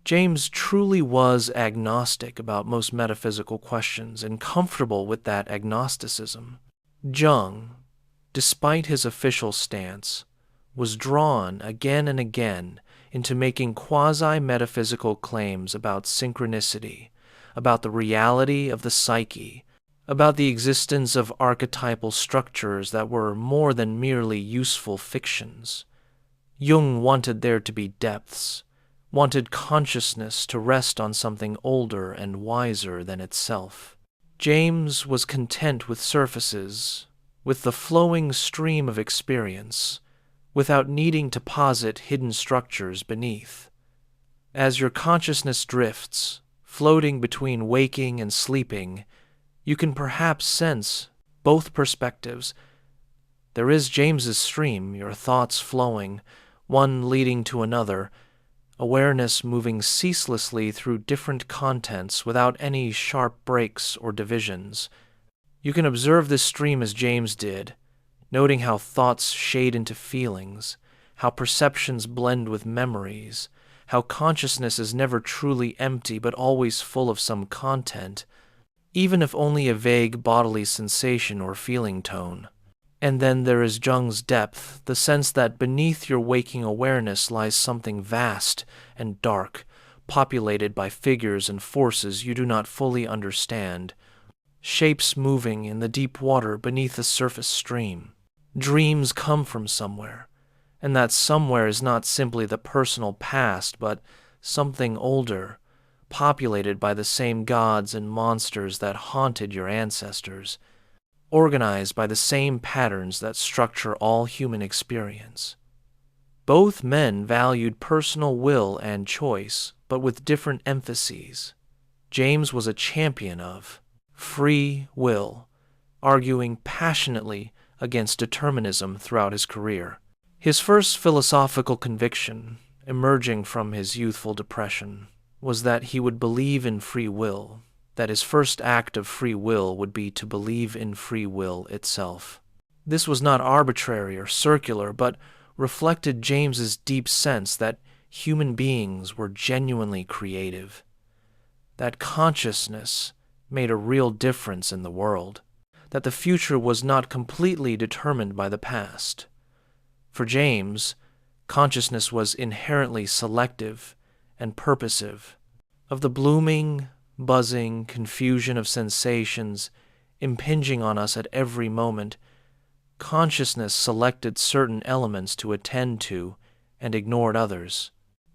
James truly was agnostic about most metaphysical questions and comfortable with that agnosticism. Jung, despite his official stance, was drawn again and again into making quasi-metaphysical claims about synchronicity, about the reality of the psyche, about the existence of archetypal structures that were more than merely useful fictions. Jung wanted there to be depths, wanted consciousness to rest on something older and wiser than itself. James was content with surfaces, with the flowing stream of experience, without needing to posit hidden structures beneath. As your consciousness drifts, floating between waking and sleeping, you can perhaps sense both perspectives. There is James's stream, your thoughts flowing, one leading to another, awareness moving ceaselessly through different contents without any sharp breaks or divisions. You can observe this stream as James did, noting how thoughts shade into feelings, how perceptions blend with memories, how consciousness is never truly empty but always full of some content, even if only a vague bodily sensation or feeling tone. And then there is Jung's depth, the sense that beneath your waking awareness lies something vast and dark, populated by figures and forces you do not fully understand, shapes moving in the deep water beneath the surface stream. Dreams come from somewhere, and that somewhere is not simply the personal past, but something older, populated by the same gods and monsters that haunted your ancestors, organized by the same patterns that structure all human experience. Both men valued personal will and choice, but with different emphases. James was a champion of free will, arguing passionately against determinism throughout his career. His first philosophical conviction, emerging from his youthful depression, was that he would believe in free will, that his first act of free will would be to believe in free will itself. This was not arbitrary or circular, but reflected James's deep sense that human beings were genuinely creative, that consciousness made a real difference in the world, that the future was not completely determined by the past. For James, consciousness was inherently selective and purposive. Of the blooming, buzzing confusion of sensations impinging on us at every moment, consciousness selected certain elements to attend to and ignored others.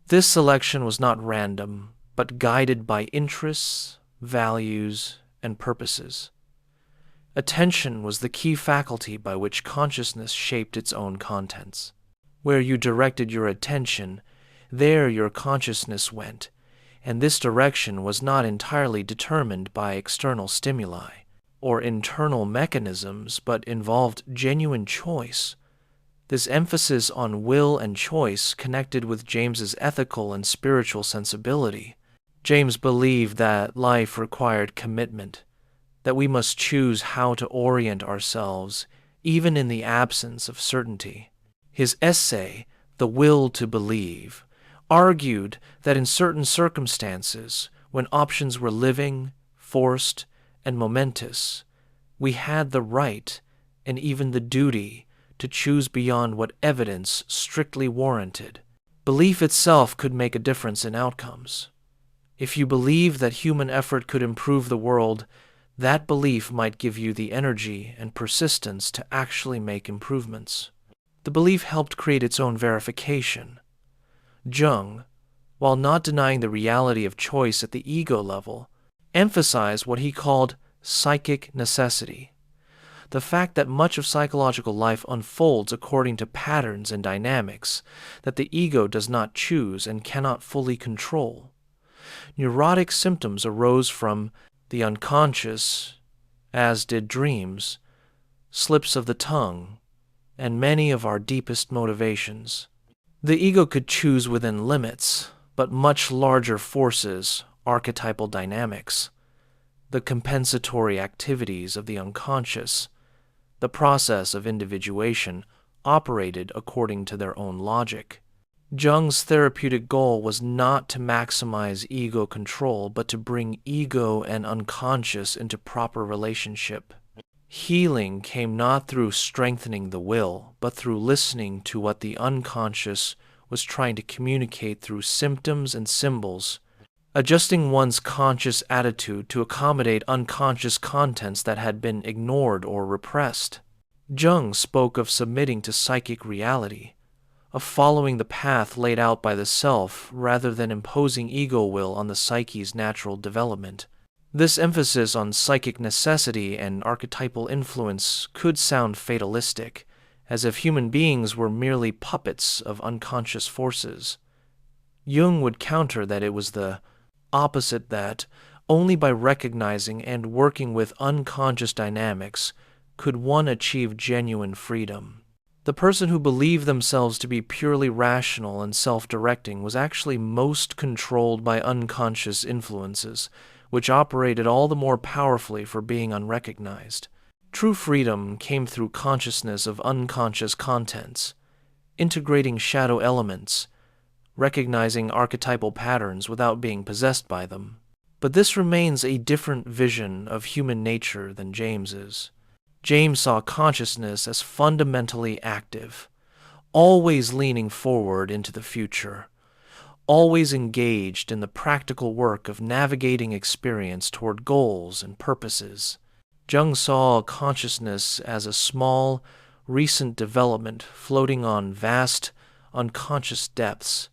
This selection was not random, but guided by interests, values, and purposes. Attention was the key faculty by which consciousness shaped its own contents. Where you directed your attention, there your consciousness went, and this direction was not entirely determined by external stimuli or internal mechanisms, but involved genuine choice. This emphasis on will and choice connected with James's ethical and spiritual sensibility. James believed that life required commitment, that we must choose how to orient ourselves, even in the absence of certainty. His essay, The Will to Believe, argued that in certain circumstances, when options were living, forced, and momentous, we had the right and even the duty to choose beyond what evidence strictly warranted. Belief itself could make a difference in outcomes. If you believe that human effort could improve the world, that belief might give you the energy and persistence to actually make improvements. The belief helped create its own verification. Jung, while not denying the reality of choice at the ego level, emphasized what he called psychic necessity, the fact that much of psychological life unfolds according to patterns and dynamics that the ego does not choose and cannot fully control. Neurotic symptoms arose from the unconscious, as did dreams, slips of the tongue, and many of our deepest motivations. The ego could choose within limits, but much larger forces, archetypal dynamics, the compensatory activities of the unconscious, the process of individuation, operated according to their own logic. Jung's therapeutic goal was not to maximize ego control, but to bring ego and unconscious into proper relationship. Healing came not through strengthening the will, but through listening to what the unconscious was trying to communicate through symptoms and symbols, adjusting one's conscious attitude to accommodate unconscious contents that had been ignored or repressed. Jung spoke of submitting to psychic reality, of following the path laid out by the self rather than imposing ego will on the psyche's natural development. This emphasis on psychic necessity and archetypal influence could sound fatalistic, as if human beings were merely puppets of unconscious forces. Jung would counter that it was the opposite, that only by recognizing and working with unconscious dynamics could one achieve genuine freedom. The person who believed themselves to be purely rational and self-directing was actually most controlled by unconscious influences, which operated all the more powerfully for being unrecognized. True freedom came through consciousness of unconscious contents, integrating shadow elements, recognizing archetypal patterns without being possessed by them. But this remains a different vision of human nature than James's. James saw consciousness as fundamentally active, always leaning forward into the future, always engaged in the practical work of navigating experience toward goals and purposes. Jung saw consciousness as a small, recent development floating on vast, unconscious depths,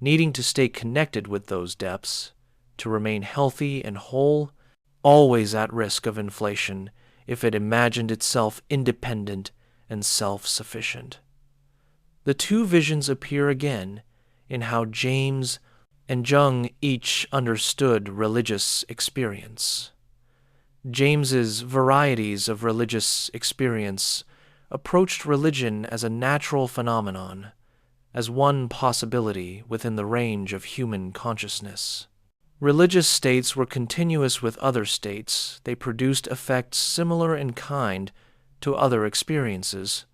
needing to stay connected with those depths to remain healthy and whole, always at risk of inflation if it imagined itself independent and self-sufficient. The two visions appear again in how James and Jung each understood religious experience. James's varieties of religious experience approached religion as a natural phenomenon, as one possibility within the range of human consciousness. Religious states were continuous with other states. They produced effects similar in kind to other experiences,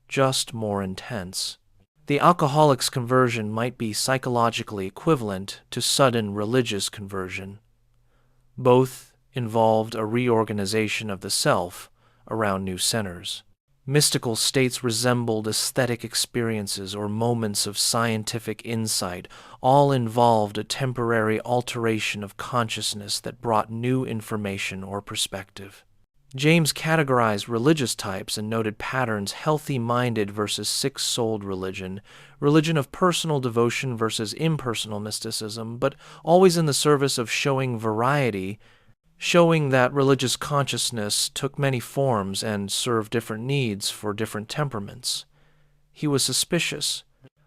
just more intense. The alcoholic's conversion might be psychologically equivalent to sudden religious conversion. Both involved a reorganization of the self around new centers. Mystical states resembled aesthetic experiences or moments of scientific insight. All involved a temporary alteration of consciousness that brought new information or perspective. James categorized religious types and noted patterns: healthy-minded versus sick-souled religion, religion of personal devotion versus impersonal mysticism, but always in the service of showing variety, showing that religious consciousness took many forms and served different needs for different temperaments. He was suspicious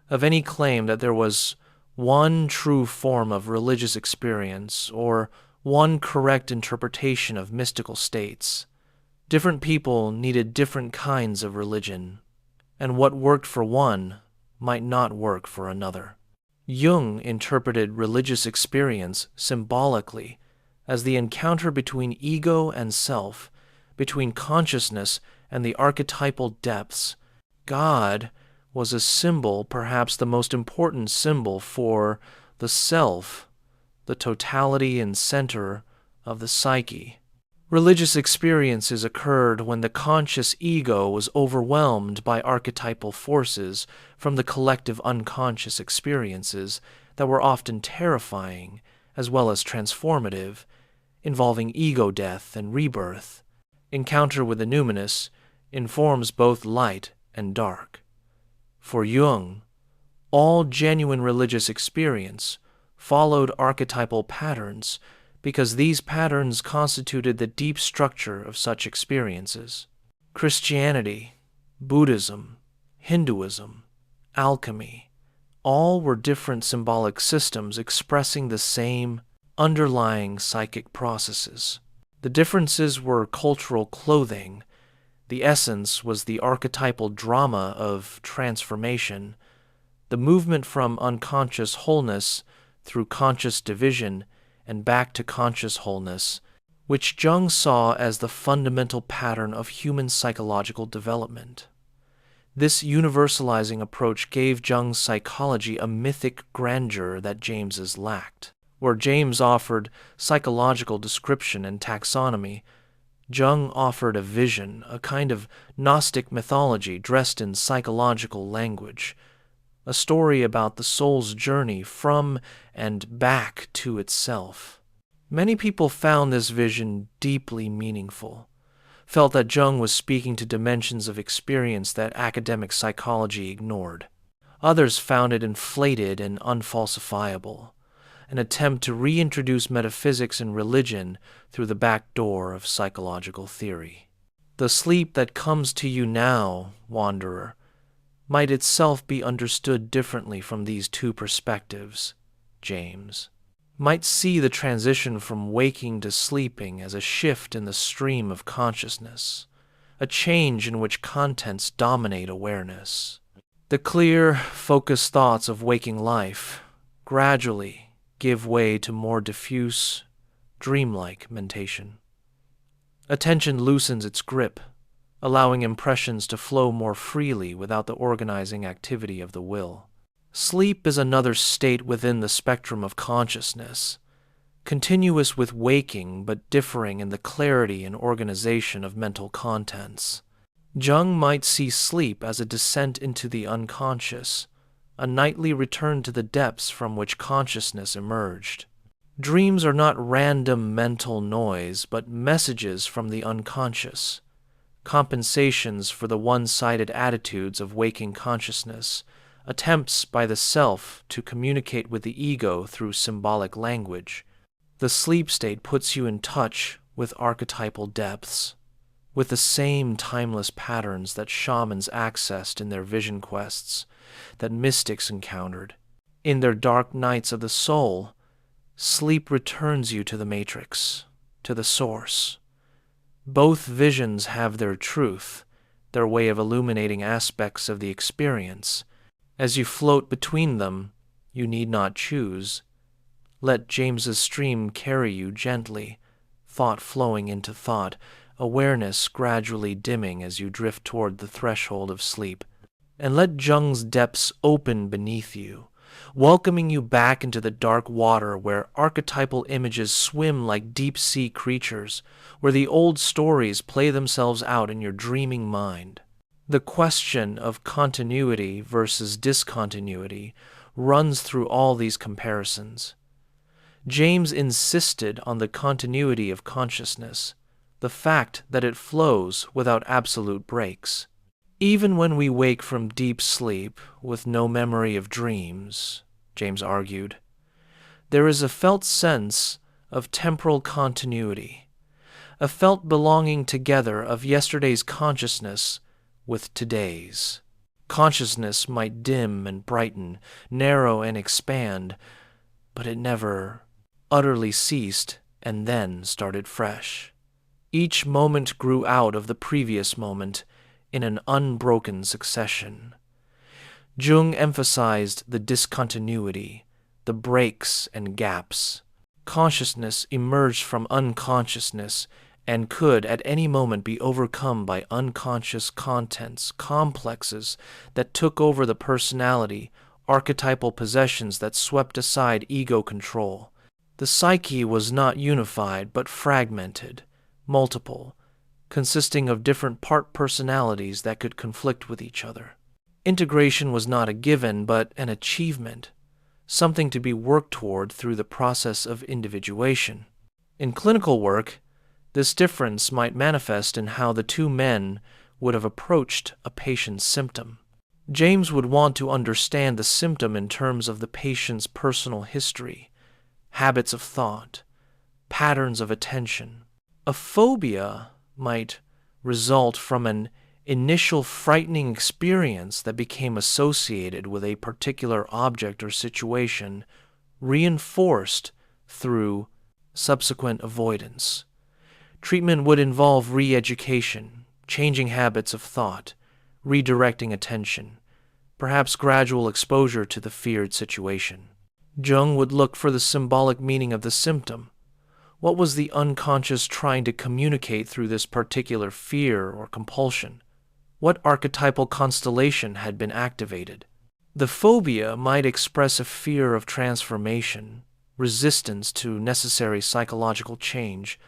of any claim that there was one true form of religious experience or one correct interpretation of mystical states. Different people needed different kinds of religion, and what worked for one might not work for another. Jung interpreted religious experience symbolically as the encounter between ego and self, between consciousness and the archetypal depths. God was a symbol, perhaps the most important symbol for the self, the totality and center of the psyche. Religious experiences occurred when the conscious ego was overwhelmed by archetypal forces from the collective unconscious experiences that were often terrifying as well as transformative, involving ego death and rebirth. Encounter with the numinous informs both light and dark. For Jung, all genuine religious experience followed archetypal patterns because these patterns constituted the deep structure of such experiences. Christianity, Buddhism, Hinduism, alchemy, all were different symbolic systems expressing the same underlying psychic processes. The differences were cultural clothing. The essence was the archetypal drama of transformation, the movement from unconscious wholeness through conscious division and back to conscious wholeness, which Jung saw as the fundamental pattern of human psychological development. This universalizing approach gave Jung's psychology a mythic grandeur that James's lacked. Where James offered psychological description and taxonomy, Jung offered a vision, a kind of Gnostic mythology dressed in psychological language, a story about the soul's journey from and back to itself. Many people found this vision deeply meaningful, felt that Jung was speaking to dimensions of experience that academic psychology ignored. Others found it inflated and unfalsifiable, an attempt to reintroduce metaphysics and religion through the back door of psychological theory. The sleep that comes to you now, wanderer, might itself be understood differently from these two perspectives. James might see the transition from waking to sleeping as a shift in the stream of consciousness, a change in which contents dominate awareness. The clear, focused thoughts of waking life gradually give way to more diffuse, dreamlike mentation. Attention loosens its grip, allowing impressions to flow more freely without the organizing activity of the will. Sleep is another state within the spectrum of consciousness, continuous with waking but differing in the clarity and organization of mental contents. Jung might see sleep as a descent into the unconscious, a nightly return to the depths from which consciousness emerged. Dreams are not random mental noise, but messages from the unconscious, compensations for the one-sided attitudes of waking consciousness, attempts by the self to communicate with the ego through symbolic language. The sleep state puts you in touch with archetypal depths, with the same timeless patterns that shamans accessed in their vision quests, that mystics encountered. In their dark nights of the soul, sleep returns you to the matrix, to the source. Both visions have their truth, their way of illuminating aspects of the experience. As you float between them, you need not choose. Let James's stream carry you gently, thought flowing into thought, awareness gradually dimming as you drift toward the threshold of sleep. And let Jung's depths open beneath you, welcoming you back into the dark water where archetypal images swim like deep-sea creatures, where the old stories play themselves out in your dreaming mind. The question of continuity versus discontinuity runs through all these comparisons. James insisted on the continuity of consciousness, the fact that it flows without absolute breaks. Even when we wake from deep sleep with no memory of dreams, James argued, there is a felt sense of temporal continuity, a felt belonging together of yesterday's consciousness with today's. Consciousness might dim and brighten, narrow and expand, but it never utterly ceased and then started fresh. Each moment grew out of the previous moment in an unbroken succession. Jung emphasized the discontinuity, the breaks and gaps. Consciousness emerged from unconsciousness and could at any moment be overcome by unconscious contents, complexes that took over the personality, archetypal possessions that swept aside ego control. The psyche was not unified but fragmented, multiple, consisting of different part personalities that could conflict with each other. Integration was not a given but an achievement, something to be worked toward through the process of individuation. In clinical work, this difference might manifest in how the two men would have approached a patient's symptom. James would want to understand the symptom in terms of the patient's personal history, habits of thought, patterns of attention. A phobia might result from an initial frightening experience that became associated with a particular object or situation, reinforced through subsequent avoidance. Treatment would involve re-education, changing habits of thought, redirecting attention, perhaps gradual exposure to the feared situation. Jung would look for the symbolic meaning of the symptom. What was the unconscious trying to communicate through this particular fear or compulsion? What archetypal constellation had been activated? The phobia might express a fear of transformation, resistance to necessary psychological change,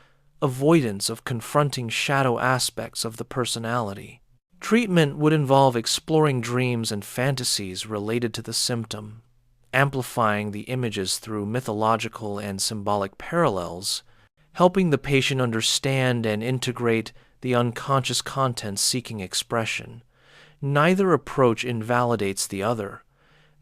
avoidance of confronting shadow aspects of the personality. Treatment would involve exploring dreams and fantasies related to the symptom, amplifying the images through mythological and symbolic parallels, helping the patient understand and integrate the unconscious content seeking expression. Neither approach invalidates the other,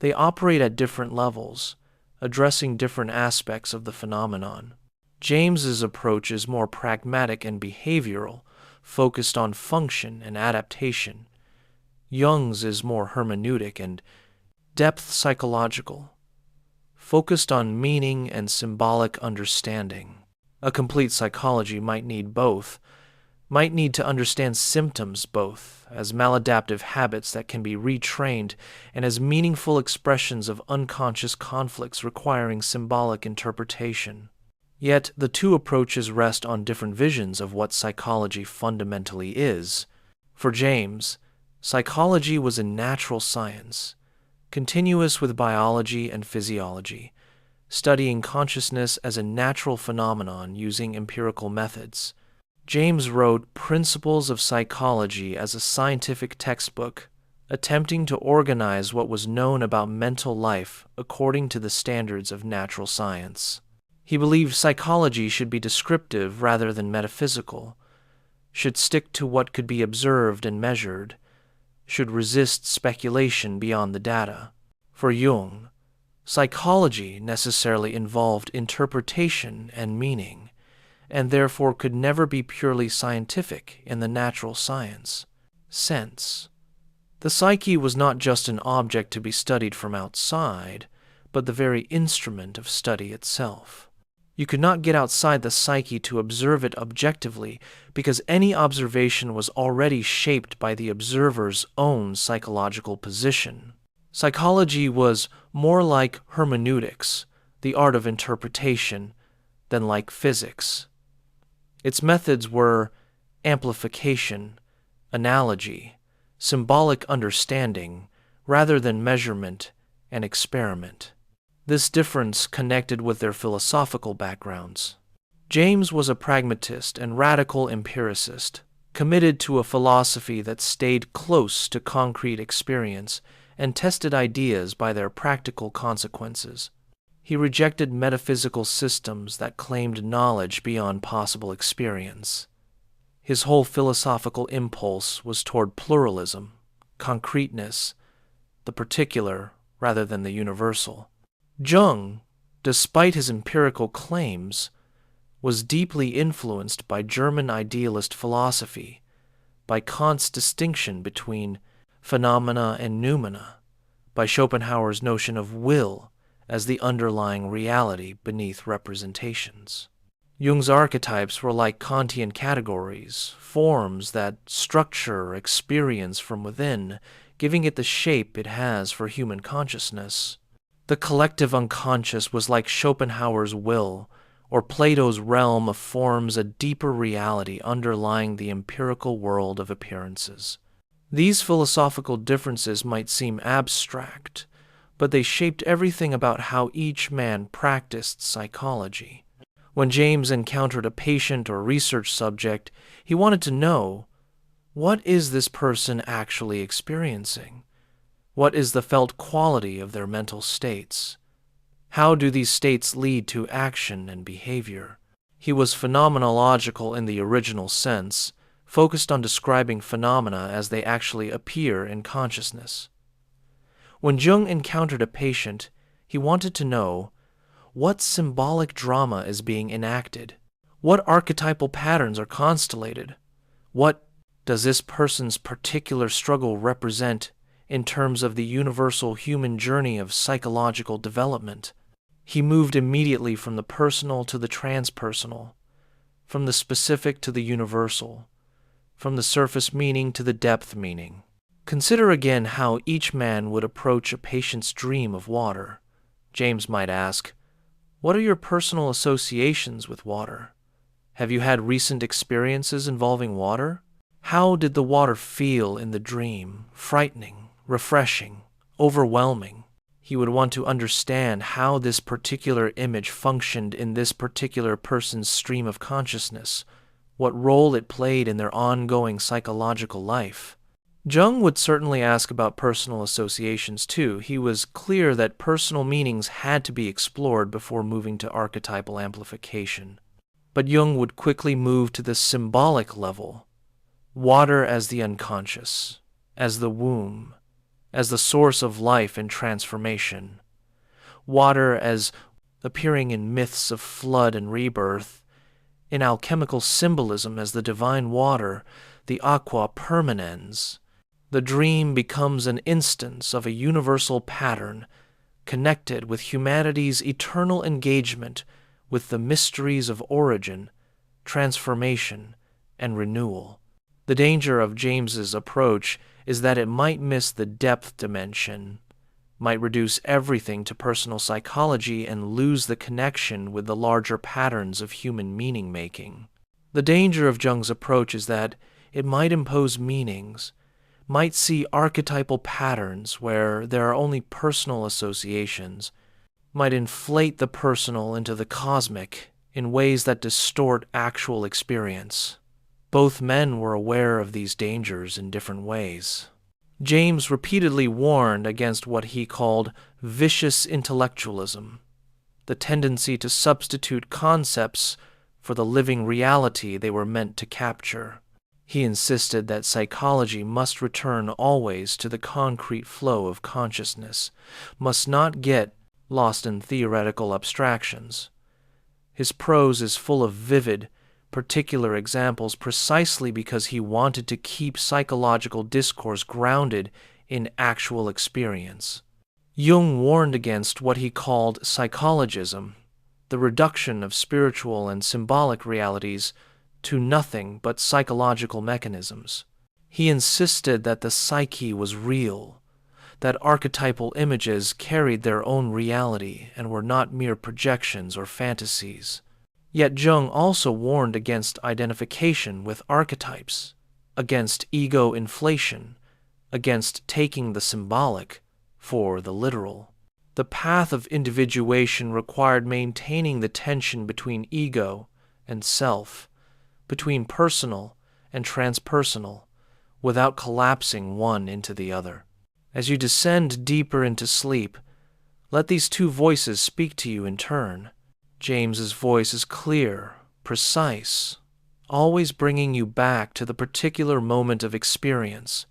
They operate at different levels, addressing different aspects of the phenomenon. James's approach is more pragmatic and behavioral, focused on function and adaptation. Jung's is more hermeneutic and depth psychological, focused on meaning and symbolic understanding. A complete psychology might need both, might need to understand symptoms both as maladaptive habits that can be retrained and as meaningful expressions of unconscious conflicts requiring symbolic interpretation. Yet the two approaches rest on different visions of what psychology fundamentally is. For James, psychology was a natural science, continuous with biology and physiology, studying consciousness as a natural phenomenon using empirical methods. James wrote Principles of Psychology as a scientific textbook, attempting to organize what was known about mental life according to the standards of natural science. He believed psychology should be descriptive rather than metaphysical, should stick to what could be observed and measured, should resist speculation beyond the data. For Jung, psychology necessarily involved interpretation and meaning, and therefore could never be purely scientific in the natural science sense. The psyche was not just an object to be studied from outside, but the very instrument of study itself. You could not get outside the psyche to observe it objectively, because any observation was already shaped by the observer's own psychological position. Psychology was more like hermeneutics, the art of interpretation, than like physics. Its methods were amplification, analogy, symbolic understanding, rather than measurement and experiment. This difference connected with their philosophical backgrounds. James was a pragmatist and radical empiricist, committed to a philosophy that stayed close to concrete experience and tested ideas by their practical consequences. He rejected metaphysical systems that claimed knowledge beyond possible experience. His whole philosophical impulse was toward pluralism, concreteness, the particular rather than the universal. Jung, despite his empirical claims, was deeply influenced by German idealist philosophy, by Kant's distinction between phenomena and noumena, by Schopenhauer's notion of will as the underlying reality beneath representations. Jung's archetypes were like Kantian categories, forms that structure experience from within, giving it the shape it has for human consciousness. The collective unconscious was like Schopenhauer's will, or Plato's realm of forms, a deeper reality underlying the empirical world of appearances. These philosophical differences might seem abstract, but they shaped everything about how each man practiced psychology. When James encountered a patient or research subject, he wanted to know, what is this person actually experiencing? What is the felt quality of their mental states? How do these states lead to action and behavior? He was phenomenological in the original sense, focused on describing phenomena as they actually appear in consciousness. When Jung encountered a patient, he wanted to know, what symbolic drama is being enacted? What archetypal patterns are constellated? What does this person's particular struggle represent in terms of the universal human journey of psychological development? He moved immediately from the personal to the transpersonal, from the specific to the universal, from the surface meaning to the depth meaning. Consider again how each man would approach a patient's dream of water. James might ask, what are your personal associations with water? Have you had recent experiences involving water? How did the water feel in the dream? Frightening, refreshing, overwhelming? He would want to understand how this particular image functioned in this particular person's stream of consciousness, what role it played in their ongoing psychological life. Jung would certainly ask about personal associations too. He was clear that personal meanings had to be explored before moving to archetypal amplification. But Jung would quickly move to the symbolic level, water as the unconscious, as the womb, as the source of life and transformation, water as appearing in myths of flood and rebirth, in alchemical symbolism as the divine water, the aqua permanens. The dream becomes an instance of a universal pattern connected with humanity's eternal engagement with the mysteries of origin, transformation, and renewal. The danger of James's approach is that it might miss the depth dimension, might reduce everything to personal psychology and lose the connection with the larger patterns of human meaning-making. The danger of Jung's approach is that it might impose meanings, might see archetypal patterns where there are only personal associations, might inflate the personal into the cosmic in ways that distort actual experience. Both men were aware of these dangers in different ways. James repeatedly warned against what he called vicious intellectualism, the tendency to substitute concepts for the living reality they were meant to capture. He insisted that psychology must return always to the concrete flow of consciousness, must not get lost in theoretical abstractions. His prose is full of vivid, particular examples precisely because he wanted to keep psychological discourse grounded in actual experience. Jung warned against what he called psychologism, the reduction of spiritual and symbolic realities to nothing but psychological mechanisms. He insisted that the psyche was real, that archetypal images carried their own reality and were not mere projections or fantasies. Yet Jung also warned against identification with archetypes, against ego inflation, against taking the symbolic for the literal. The path of individuation required maintaining the tension between ego and self, between personal and transpersonal, without collapsing one into the other. As you descend deeper into sleep, let these two voices speak to you in turn. James's voice is clear, precise, always bringing you back to the particular moment of experience,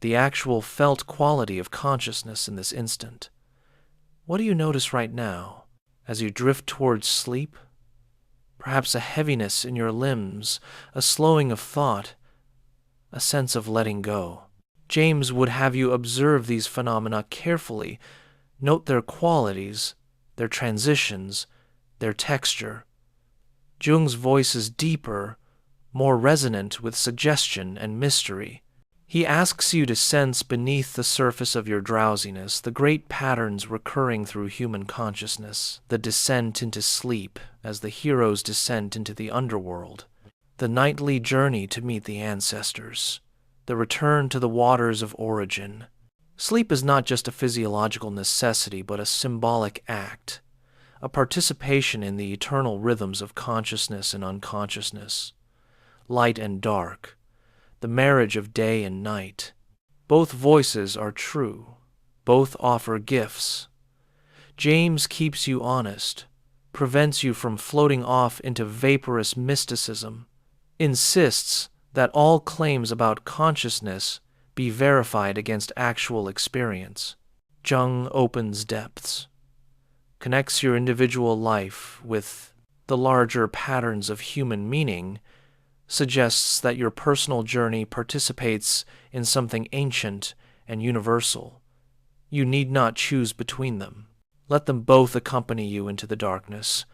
the actual felt quality of consciousness in this instant. What do you notice right now as you drift towards sleep? Perhaps a heaviness in your limbs, a slowing of thought, a sense of letting go. James would have you observe these phenomena carefully, note their qualities, their transitions, their texture. Jung's voice is deeper, more resonant with suggestion and mystery. He asks you to sense beneath the surface of your drowsiness the great patterns recurring through human consciousness, the descent into sleep as the hero's descent into the underworld, the nightly journey to meet the ancestors, the return to the waters of origin. Sleep is not just a physiological necessity but a symbolic act, a participation in the eternal rhythms of consciousness and unconsciousness, light and dark, the marriage of day and night. Both voices are true. Both offer gifts. James keeps you honest, prevents you from floating off into vaporous mysticism, insists that all claims about consciousness be verified against actual experience. Jung opens depths, connects your individual life with the larger patterns of human meaning, suggests that your personal journey participates in something ancient and universal. You need not choose between them. Let them both accompany you into the darkness,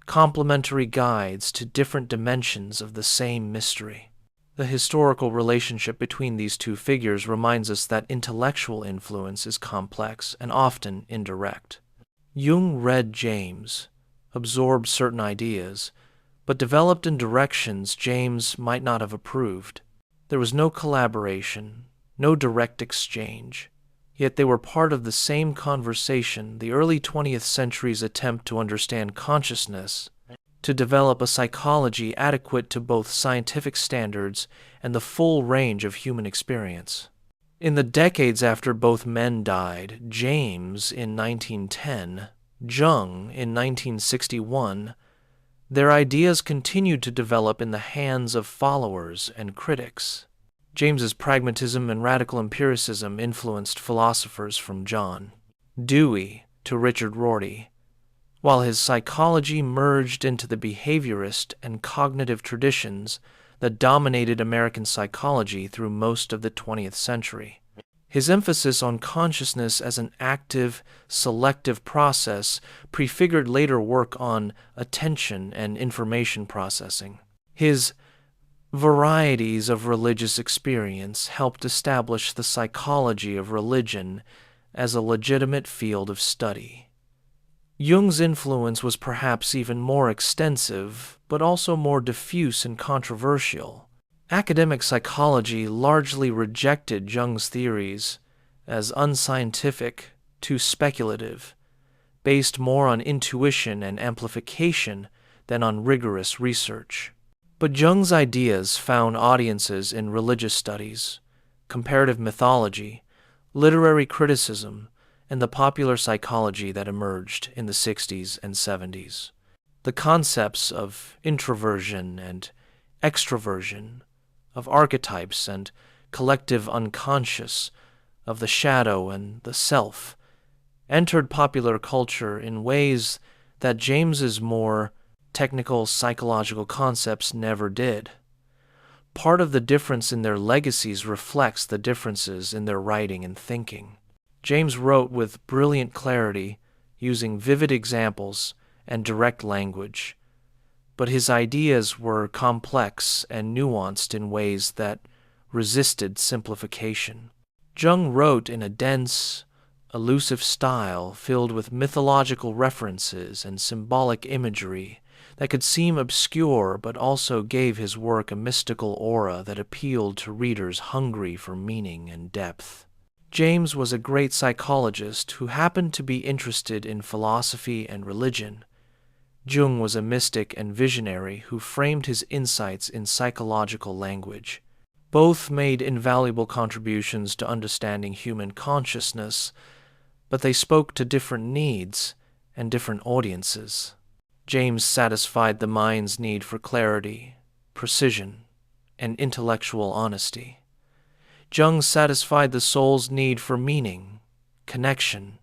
complementary guides to different dimensions of the same mystery. The historical relationship between these two figures reminds us that intellectual influence is complex and often indirect. Jung read James, absorbed certain ideas, but developed in directions James might not have approved. There was no collaboration, no direct exchange, yet they were part of the same conversation, the early 20th century's attempt to understand consciousness, to develop a psychology adequate to both scientific standards and the full range of human experience. In the decades after both men died, James in 1910, Jung in 1961, their ideas continued to develop in the hands of followers and critics. James's pragmatism and radical empiricism influenced philosophers from John Dewey to Richard Rorty, while his psychology merged into the behaviorist and cognitive traditions that dominated American psychology through most of the 20th century. His emphasis on consciousness as an active, selective process prefigured later work on attention and information processing. His varieties of religious experience helped establish the psychology of religion as a legitimate field of study. Jung's influence was perhaps even more extensive, but also more diffuse and controversial. Academic psychology largely rejected Jung's theories as unscientific, too speculative, based more on intuition and amplification than on rigorous research. But Jung's ideas found audiences in religious studies, comparative mythology, literary criticism, and the popular psychology that emerged in the 60s and 70s. The concepts of introversion and extroversion, of archetypes and collective unconscious, of the shadow and the self, entered popular culture in ways that James's more technical psychological concepts never did. Part of the difference in their legacies reflects the differences in their writing and thinking. James wrote with brilliant clarity, using vivid examples and direct language, but his ideas were complex and nuanced in ways that resisted simplification. Jung wrote in a dense, elusive style filled with mythological references and symbolic imagery that could seem obscure but also gave his work a mystical aura that appealed to readers hungry for meaning and depth. James was a great psychologist who happened to be interested in philosophy and religion. Jung was a mystic and visionary who framed his insights in psychological language. Both made invaluable contributions to understanding human consciousness, but they spoke to different needs and different audiences. James satisfied the mind's need for clarity, precision, and intellectual honesty. Jung satisfied the soul's need for meaning, connection,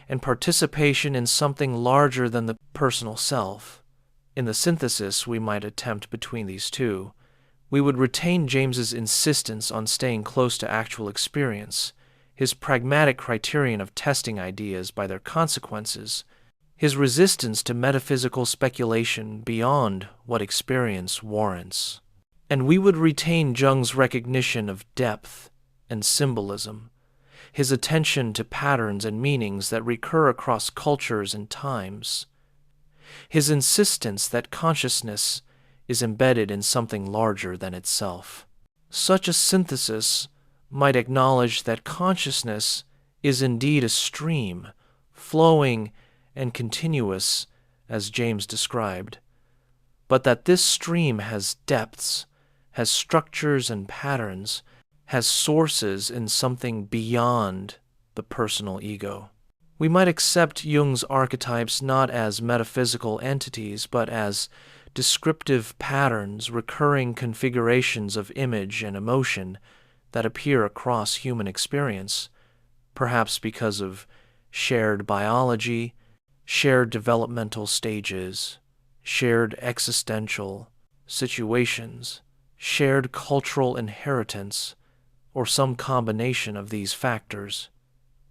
and participation in something larger than the personal self. In the synthesis we might attempt between these two, we would retain James's insistence on staying close to actual experience, his pragmatic criterion of testing ideas by their consequences, his resistance to metaphysical speculation beyond what experience warrants. And we would retain Jung's recognition of depth and symbolism, his attention to patterns and meanings that recur across cultures and times, his insistence that consciousness is embedded in something larger than itself. Such a synthesis might acknowledge that consciousness is indeed a stream, flowing and continuous, as James described, but that this stream has depths, has structures and patterns, has sources in something beyond the personal ego. We might accept Jung's archetypes not as metaphysical entities, but as descriptive patterns, recurring configurations of image and emotion that appear across human experience, perhaps because of shared biology, shared developmental stages, shared existential situations, shared cultural inheritance, or some combination of these factors.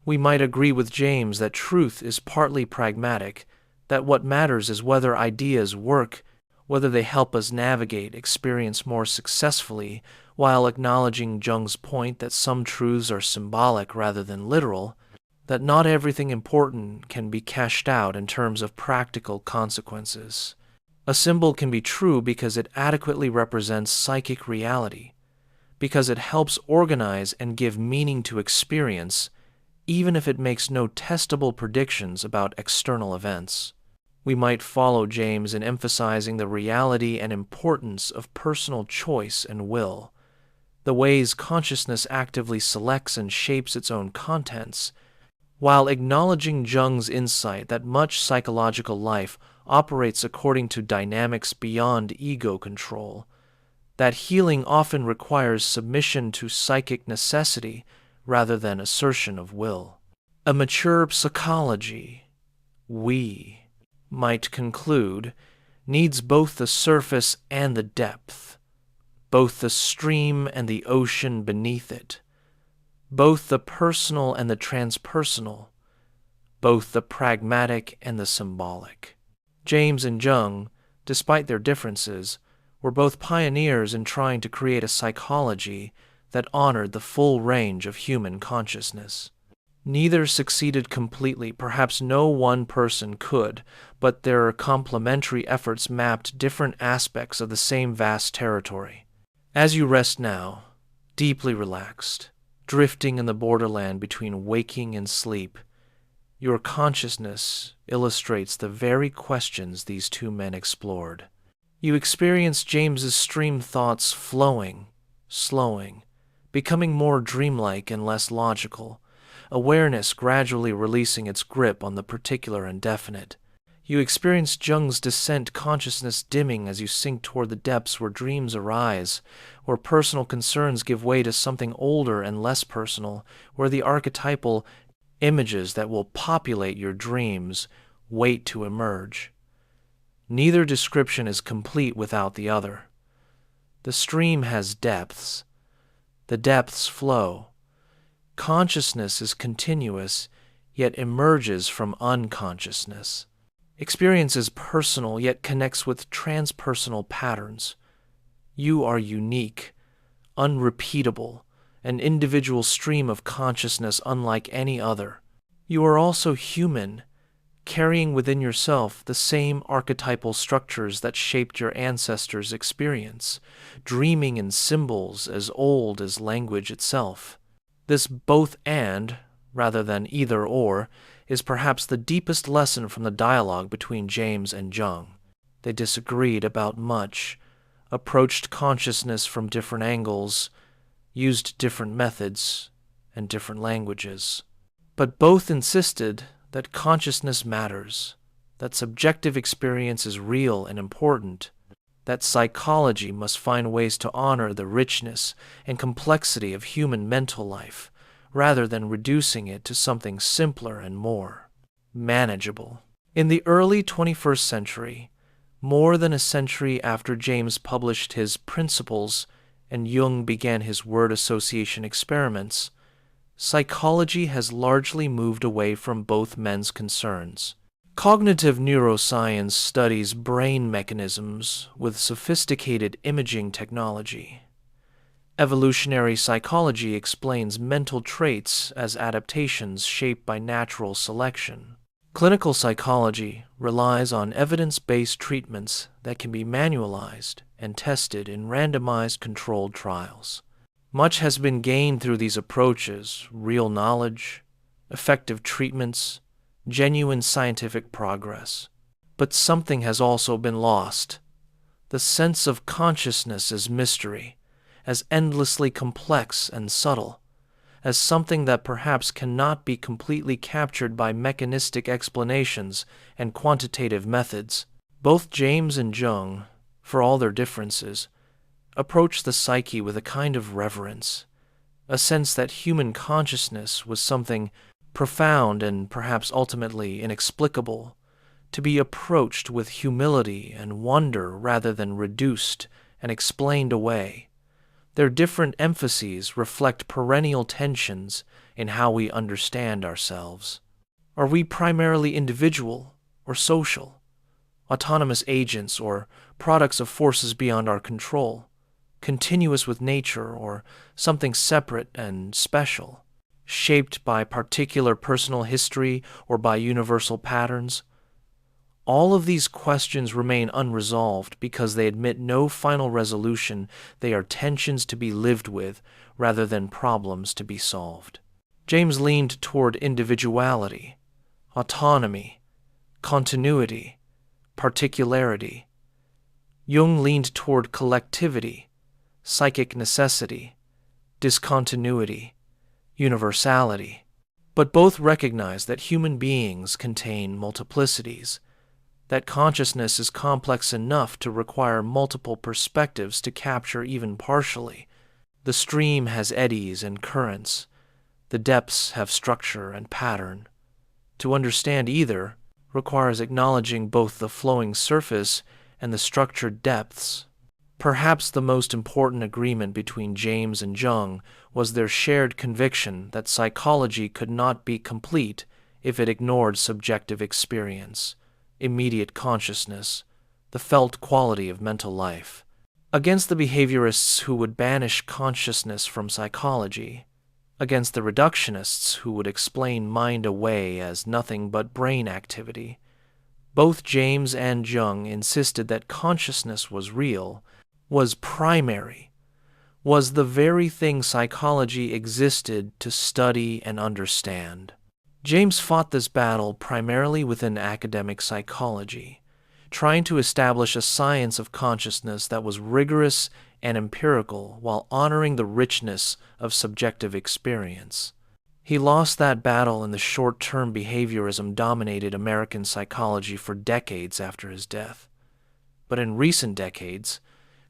We might agree with James that truth is partly pragmatic, that what matters is whether ideas work, whether they help us navigate experience more successfully, while acknowledging Jung's point that some truths are symbolic rather than literal, that not everything important can be cashed out in terms of practical consequences. A symbol can be true because it adequately represents psychic reality, because it helps organize and give meaning to experience, even if it makes no testable predictions about external events. We might follow James in emphasizing the reality and importance of personal choice and will, the ways consciousness actively selects and shapes its own contents, while acknowledging Jung's insight that much psychological life operates according to dynamics beyond ego control, that healing often requires submission to psychic necessity rather than assertion of will. A mature psychology, we might conclude, needs both the surface and the depth, both the stream and the ocean beneath it, both the personal and the transpersonal, both the pragmatic and the symbolic. James and Jung, despite their differences, were both pioneers in trying to create a psychology that honored the full range of human consciousness. Neither succeeded completely, perhaps no one person could, but their complementary efforts mapped different aspects of the same vast territory. As you rest now, deeply relaxed, drifting in the borderland between waking and sleep, your consciousness illustrates the very questions these two men explored. You experience James's stream thoughts flowing, slowing, becoming more dreamlike and less logical, awareness gradually releasing its grip on the particular and definite. You experience Jung's descent, consciousness dimming as you sink toward the depths where dreams arise, where personal concerns give way to something older and less personal, where the archetypal images that will populate your dreams wait to emerge. Neither description is complete without the other. The stream has depths. The depths flow. Consciousness is continuous, yet emerges from unconsciousness. Experience is personal, yet connects with transpersonal patterns. You are unique, unrepeatable, an individual stream of consciousness unlike any other. You are also human, carrying within yourself the same archetypal structures that shaped your ancestors' experience, dreaming in symbols as old as language itself. This both and, rather than either or, is perhaps the deepest lesson from the dialogue between James and Jung. They disagreed about much, approached consciousness from different angles, used different methods and different languages. But both insisted that consciousness matters, that subjective experience is real and important, that psychology must find ways to honor the richness and complexity of human mental life, rather than reducing it to something simpler and more manageable. In the early 21st century, more than a century after James published his Principles and Jung began his word association experiments, psychology has largely moved away from both men's concerns. Cognitive neuroscience studies brain mechanisms with sophisticated imaging technology. Evolutionary psychology explains mental traits as adaptations shaped by natural selection. Clinical psychology relies on evidence-based treatments that can be manualized and tested in randomized controlled trials. Much has been gained through these approaches: real knowledge, effective treatments, genuine scientific progress. But something has also been lost: the sense of consciousness as mystery, as endlessly complex and subtle, as something that perhaps cannot be completely captured by mechanistic explanations and quantitative methods. Both James and Jung, for all their differences, approach the psyche with a kind of reverence, a sense that human consciousness was something profound and perhaps ultimately inexplicable, to be approached with humility and wonder rather than reduced and explained away. Their different emphases reflect perennial tensions in how we understand ourselves. Are we primarily individual or social, autonomous agents or products of forces beyond our control, continuous with nature or something separate and special, shaped by particular personal history or by universal patterns? All of these questions remain unresolved because they admit no final resolution. They are tensions to be lived with rather than problems to be solved. James leaned toward individuality, autonomy, continuity, particularity. Jung leaned toward collectivity, psychic necessity, discontinuity, universality. But both recognize that human beings contain multiplicities, that consciousness is complex enough to require multiple perspectives to capture even partially. The stream has eddies and currents. The depths have structure and pattern. To understand either requires acknowledging both the flowing surface and the structured depths. Perhaps the most important agreement between James and Jung was their shared conviction that psychology could not be complete if it ignored subjective experience, immediate consciousness, the felt quality of mental life. Against the behaviorists who would banish consciousness from psychology, against the reductionists who would explain mind away as nothing but brain activity, both James and Jung insisted that consciousness was real, was primary, was the very thing psychology existed to study and understand. James fought this battle primarily within academic psychology, trying to establish a science of consciousness that was rigorous and empirical while honoring the richness of subjective experience. He lost that battle in the short-term behaviorism-dominated American psychology for decades after his death. But in recent decades,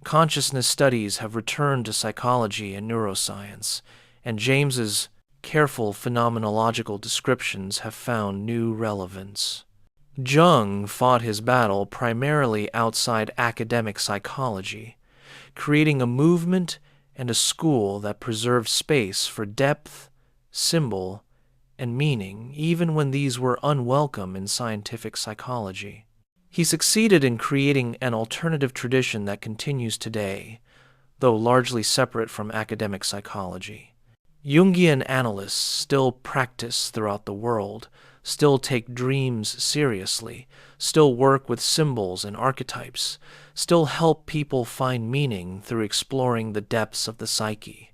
consciousness studies have returned to psychology and neuroscience, and James's careful phenomenological descriptions have found new relevance. Jung fought his battle primarily outside academic psychology, creating a movement and a school that preserved space for depth, symbol, and meaning, even when these were unwelcome in scientific psychology. He succeeded in creating an alternative tradition that continues today, though largely separate from academic psychology. Jungian analysts still practice throughout the world, still take dreams seriously, still work with symbols and archetypes, still help people find meaning through exploring the depths of the psyche.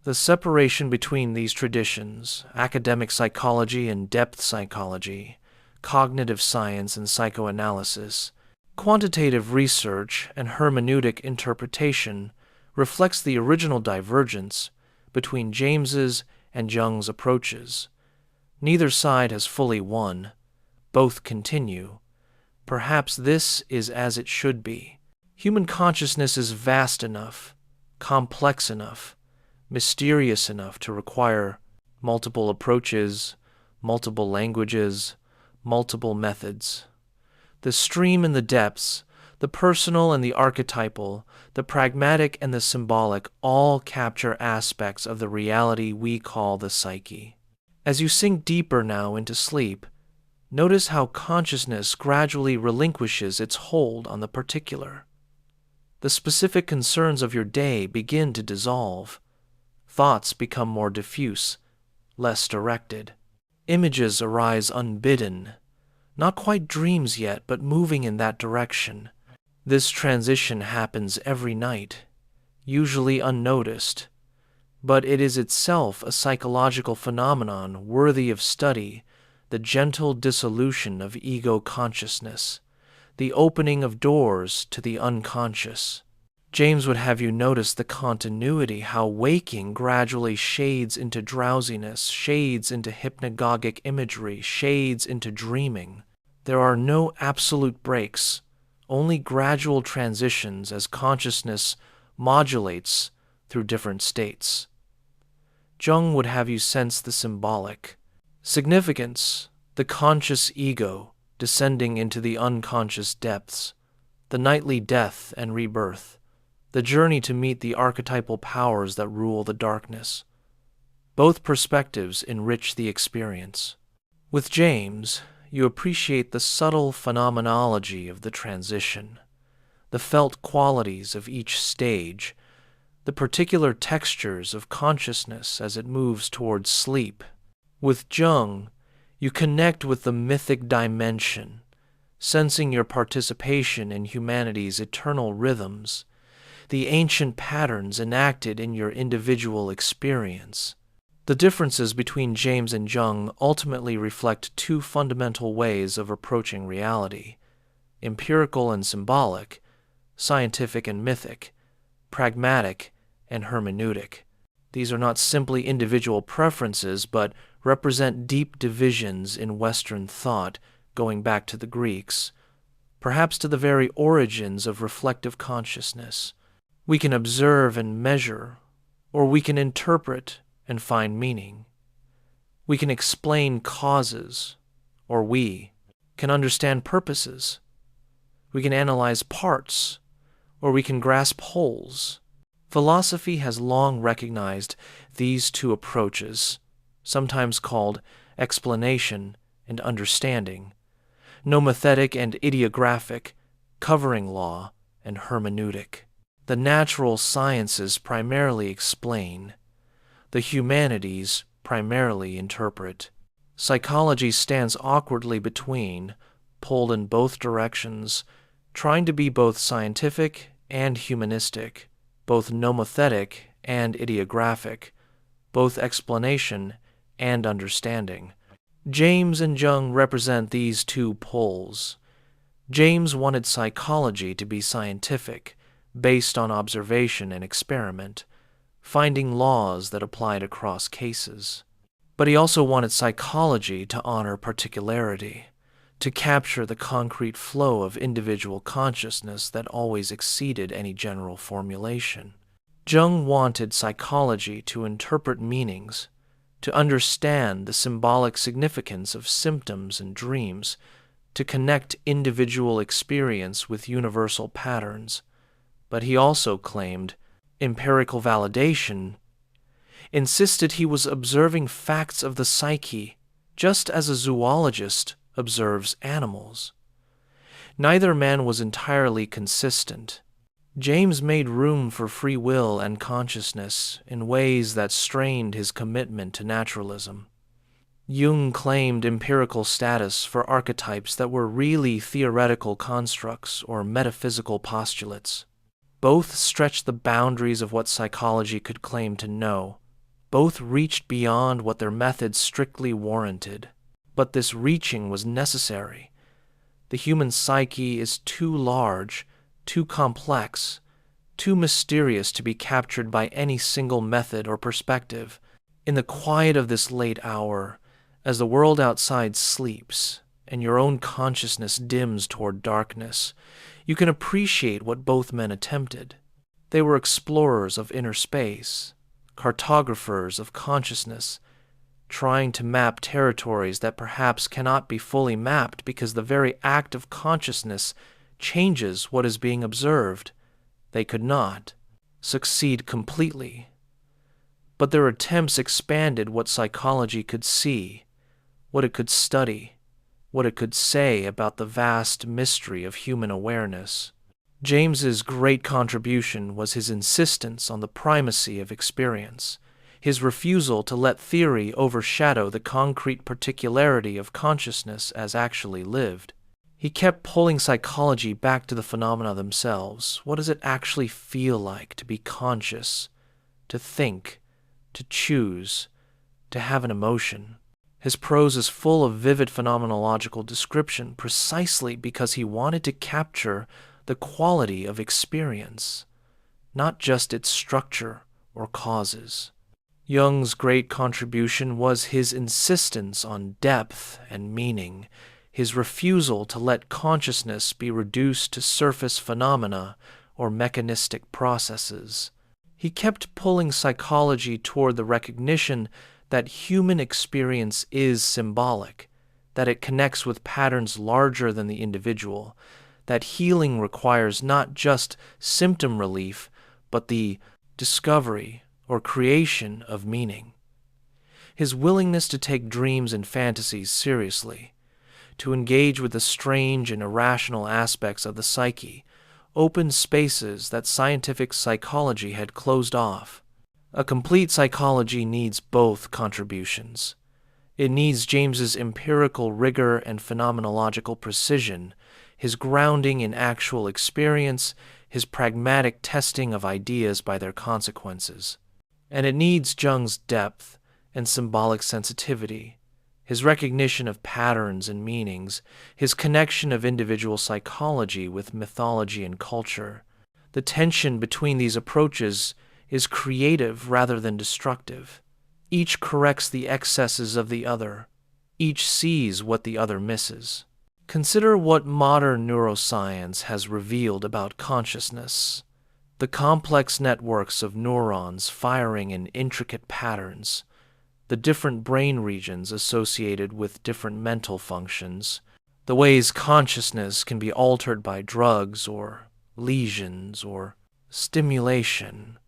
The separation between these traditions, academic psychology and depth psychology, cognitive science and psychoanalysis, quantitative research and hermeneutic interpretation, reflects the original divergence between James's and Jung's approaches. Neither side has fully won. Both continue. Perhaps this is as it should be. Human consciousness is vast enough, complex enough, mysterious enough to require multiple approaches, multiple languages, multiple methods. The stream and the depths, the personal and the archetypal, the pragmatic and the symbolic all capture aspects of the reality we call the psyche. As you sink deeper now into sleep, notice how consciousness gradually relinquishes its hold on the particular. The specific concerns of your day begin to dissolve. Thoughts become more diffuse, less directed. Images arise unbidden, not quite dreams yet, but moving in that direction. This transition happens every night, usually unnoticed, but it is itself a psychological phenomenon worthy of study, the gentle dissolution of ego consciousness, the opening of doors to the unconscious. James would have you notice the continuity, how waking gradually shades into drowsiness, shades into hypnagogic imagery, shades into dreaming. There are no absolute breaks, only gradual transitions as consciousness modulates through different states. Jung would have you sense the symbolic. Significance, the conscious ego descending into the unconscious depths, the nightly death and rebirth, the journey to meet the archetypal powers that rule the darkness. Both perspectives enrich the experience. With James, you appreciate the subtle phenomenology of the transition, the felt qualities of each stage, the particular textures of consciousness as it moves towards sleep. With Jung, you connect with the mythic dimension, sensing your participation in humanity's eternal rhythms, the ancient patterns enacted in your individual experience. The differences between James and Jung ultimately reflect two fundamental ways of approaching reality: empirical and symbolic, scientific and mythic, pragmatic and hermeneutic. These are not simply individual preferences, but represent deep divisions in Western thought going back to the Greeks. perhaps to the very origins of reflective consciousness. We can observe and measure, or we can interpret and find meaning. We can explain causes, or we can understand purposes. We can analyze parts, or we can grasp wholes. Philosophy has long recognized these two approaches, sometimes called explanation and understanding, nomothetic and ideographic, covering law and hermeneutic. The natural sciences primarily explain. The humanities primarily interpret. Psychology stands awkwardly between, pulled in both directions, trying to be both scientific and humanistic, both nomothetic and ideographic, both explanation and understanding. James and Jung represent these two poles. James wanted psychology to be scientific, based on observation and experiment, finding laws that applied across cases. But he also wanted psychology to honor particularity, to capture the concrete flow of individual consciousness that always exceeded any general formulation. Jung wanted psychology to interpret meanings, to understand the symbolic significance of symptoms and dreams, to connect individual experience with universal patterns. But he also claimed empirical validation, insisted he was observing facts of the psyche, just as a zoologist observes animals. Neither man was entirely consistent. James made room for free will and consciousness in ways that strained his commitment to naturalism. Jung claimed empirical status for archetypes that were really theoretical constructs or metaphysical postulates. Both stretched the boundaries of what psychology could claim to know. Both reached beyond what their methods strictly warranted. But this reaching was necessary. The human psyche is too large, too complex, too mysterious to be captured by any single method or perspective. In the quiet of this late hour, as the world outside sleeps and your own consciousness dims toward darkness, you can appreciate what both men attempted. They were explorers of inner space, cartographers of consciousness, trying to map territories that perhaps cannot be fully mapped because the very act of consciousness changes what is being observed. They could not succeed completely, but their attempts expanded what psychology could see, what it could study, what it could say about the vast mystery of human awareness. James's great contribution was his insistence on the primacy of experience, his refusal to let theory overshadow the concrete particularity of consciousness as actually lived. He kept pulling psychology back to the phenomena themselves. What does it actually feel like to be conscious, to think, to choose, to have an emotion? His prose is full of vivid phenomenological description precisely because he wanted to capture the quality of experience, not just its structure or causes. Jung's great contribution was his insistence on depth and meaning, his refusal to let consciousness be reduced to surface phenomena or mechanistic processes. He kept pulling psychology toward the recognition that human experience is symbolic, that it connects with patterns larger than the individual, that healing requires not just symptom relief, but the discovery or creation of meaning. His willingness to take dreams and fantasies seriously, to engage with the strange and irrational aspects of the psyche, opened spaces that scientific psychology had closed off. A complete psychology needs both contributions. It needs James's empirical rigor and phenomenological precision, his grounding in actual experience, his pragmatic testing of ideas by their consequences. And it needs Jung's depth and symbolic sensitivity, his recognition of patterns and meanings, his connection of individual psychology with mythology and culture. The tension between these approaches is creative rather than destructive. Each corrects the excesses of the other. Each sees what the other misses. Consider what modern neuroscience has revealed about consciousness. The complex networks of neurons firing in intricate patterns, the different brain regions associated with different mental functions, the ways consciousness can be altered by drugs or lesions or stimulation.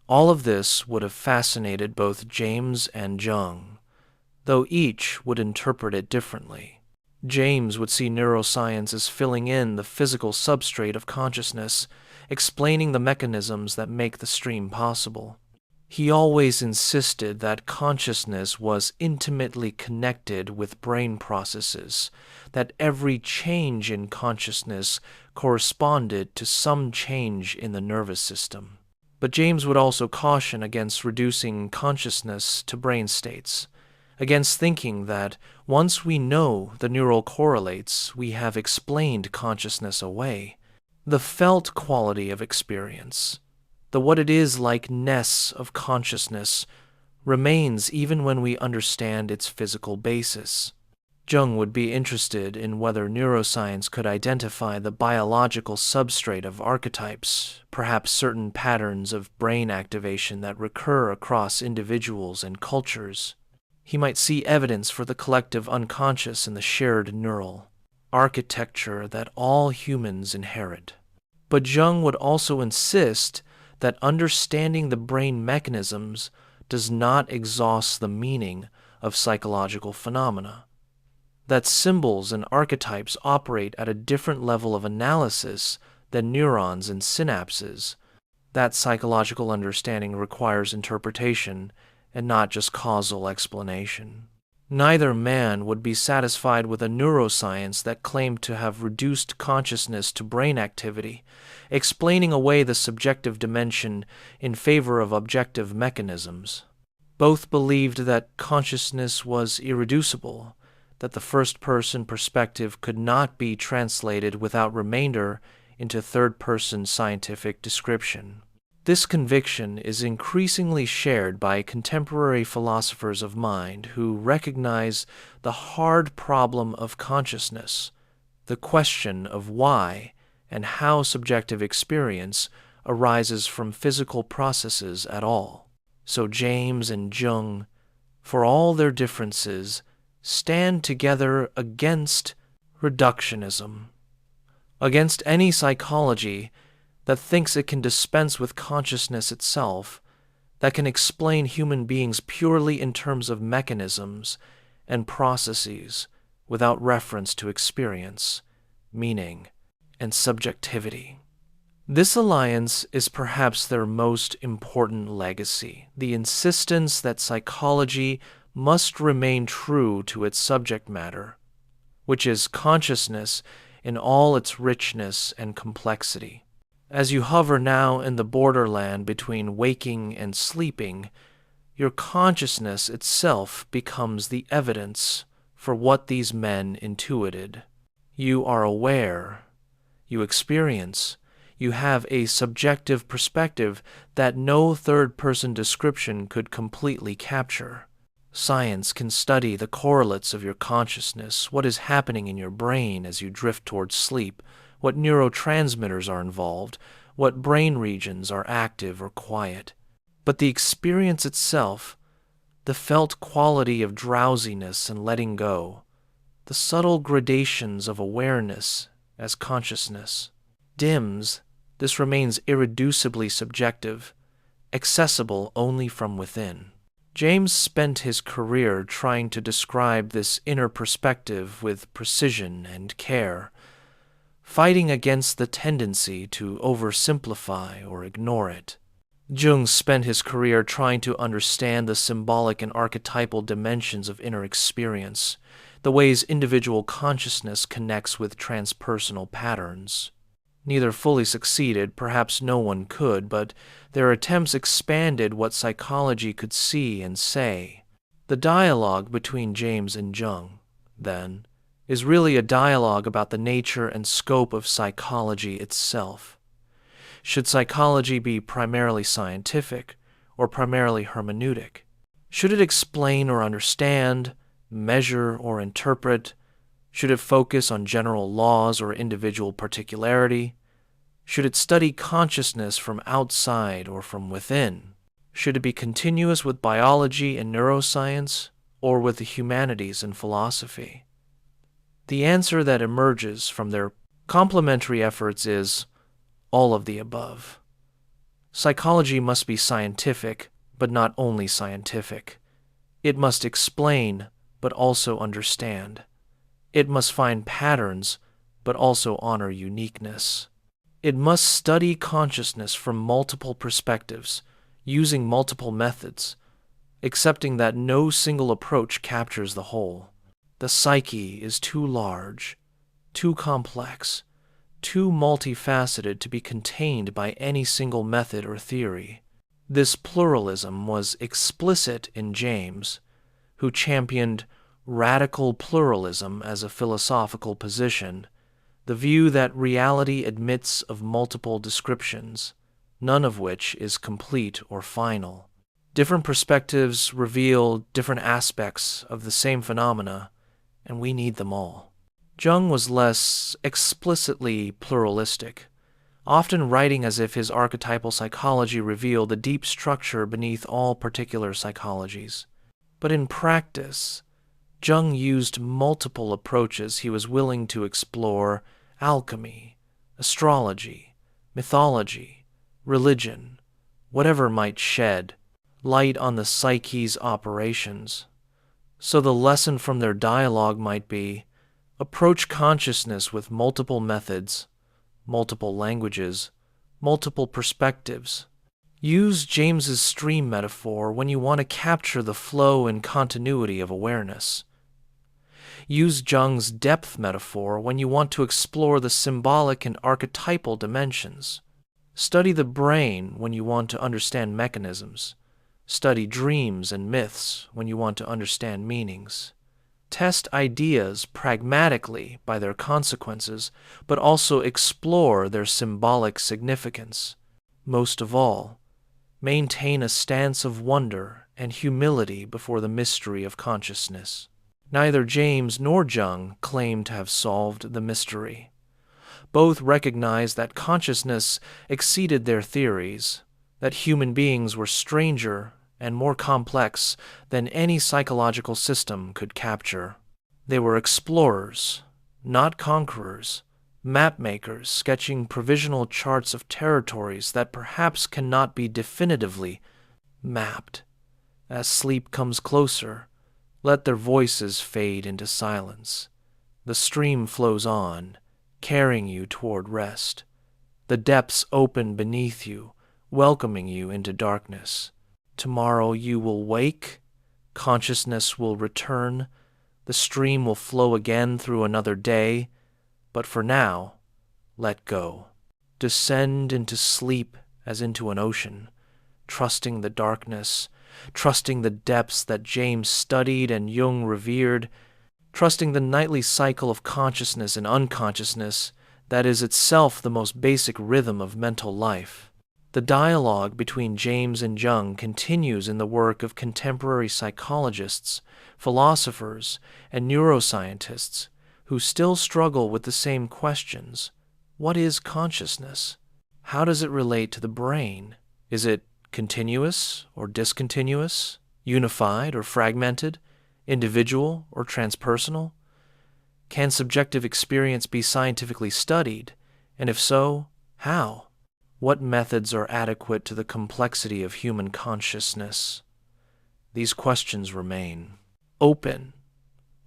All of this would have fascinated both James and Jung, though each would interpret it differently. James would see neuroscience as filling in the physical substrate of consciousness, explaining the mechanisms that make the stream possible. He always insisted that consciousness was intimately connected with brain processes, that every change in consciousness corresponded to some change in the nervous system. But James would also caution against reducing consciousness to brain states, against thinking that once we know the neural correlates, we have explained consciousness away. The felt quality of experience, the what it is like-ness of consciousness, remains even when we understand its physical basis. Jung would be interested in whether neuroscience could identify the biological substrate of archetypes, perhaps certain patterns of brain activation that recur across individuals and cultures. He might see evidence for the collective unconscious in the shared neural architecture that all humans inherit. But Jung would also insist that understanding the brain mechanisms does not exhaust the meaning of psychological phenomena, that symbols and archetypes operate at a different level of analysis than neurons and synapses. That psychological understanding requires interpretation and not just causal explanation. Neither man would be satisfied with a neuroscience that claimed to have reduced consciousness to brain activity, explaining away the subjective dimension in favor of objective mechanisms. Both believed that consciousness was irreducible, that the first-person perspective could not be translated without remainder into third-person scientific description. This conviction is increasingly shared by contemporary philosophers of mind who recognize the hard problem of consciousness, the question of why and how subjective experience arises from physical processes at all. So James and Jung, for all their differences, stand together against reductionism, against any psychology that thinks it can dispense with consciousness itself, that can explain human beings purely in terms of mechanisms and processes without reference to experience, meaning, and subjectivity. This alliance is perhaps their most important legacy, the insistence that psychology must remain true to its subject matter, which is consciousness in all its richness and complexity. As you hover now in the borderland between waking and sleeping, your consciousness itself becomes the evidence for what these men intuited. You are aware, you experience, you have a subjective perspective that no third-person description could completely capture. Science can study the correlates of your consciousness, what is happening in your brain as you drift towards sleep, what neurotransmitters are involved, what brain regions are active or quiet. But the experience itself, the felt quality of drowsiness and letting go, the subtle gradations of awareness as consciousness, dims, this remains irreducibly subjective, accessible only from within. James spent his career trying to describe this inner perspective with precision and care, fighting against the tendency to oversimplify or ignore it. Jung spent his career trying to understand the symbolic and archetypal dimensions of inner experience, the ways individual consciousness connects with transpersonal patterns. Neither fully succeeded, perhaps no one could, but their attempts expanded what psychology could see and say. The dialogue between James and Jung, then, is really a dialogue about the nature and scope of psychology itself. Should psychology be primarily scientific or primarily hermeneutic? Should it explain or understand, measure or interpret, Should it focus on general laws or individual particularity? Should it study consciousness from outside or from within? Should it be continuous with biology and neuroscience, or with the humanities and philosophy? The answer that emerges from their complementary efforts is all of the above. Psychology must be scientific, but not only scientific. It must explain, but also understand. It must find patterns, but also honor uniqueness. It must study consciousness from multiple perspectives, using multiple methods, accepting that no single approach captures the whole. The psyche is too large, too complex, too multifaceted to be contained by any single method or theory. This pluralism was explicit in James, who championed radical pluralism as a philosophical position, the view that reality admits of multiple descriptions, none of which is complete or final. Different perspectives reveal different aspects of the same phenomena, and we need them all. Jung was less explicitly pluralistic, often writing as if his archetypal psychology revealed the deep structure beneath all particular psychologies. But in practice, Jung used multiple approaches. He was willing to explore alchemy, astrology, mythology, religion, whatever might shed light on the psyche's operations. So the lesson from their dialogue might be, approach consciousness with multiple methods, multiple languages, multiple perspectives. Use James's stream metaphor when you want to capture the flow and continuity of awareness. Use Jung's depth metaphor when you want to explore the symbolic and archetypal dimensions. Study the brain when you want to understand mechanisms. Study dreams and myths when you want to understand meanings. Test ideas pragmatically by their consequences, but also explore their symbolic significance. Most of all, maintain a stance of wonder and humility before the mystery of consciousness. Neither James nor Jung claim to have solved the mystery. Both recognize that consciousness exceeded their theories, that human beings were stranger and more complex than any psychological system could capture. They were explorers, not conquerors, map-makers sketching provisional charts of territories that perhaps cannot be definitively mapped. As sleep comes closer, let their voices fade into silence. The stream flows on, carrying you toward rest. The depths open beneath you, welcoming you into darkness. Tomorrow you will wake, consciousness will return, the stream will flow again through another day, but for now, let go. Descend into sleep as into an ocean, trusting the darkness, trusting the depths that James studied and Jung revered, trusting the nightly cycle of consciousness and unconsciousness that is itself the most basic rhythm of mental life. The dialogue between James and Jung continues in the work of contemporary psychologists, philosophers, and neuroscientists who still struggle with the same questions. What is consciousness? How does it relate to the brain? Is it continuous or discontinuous, unified or fragmented, individual or transpersonal? Can subjective experience be scientifically studied? And if so, how? What methods are adequate to the complexity of human consciousness? These questions remain open,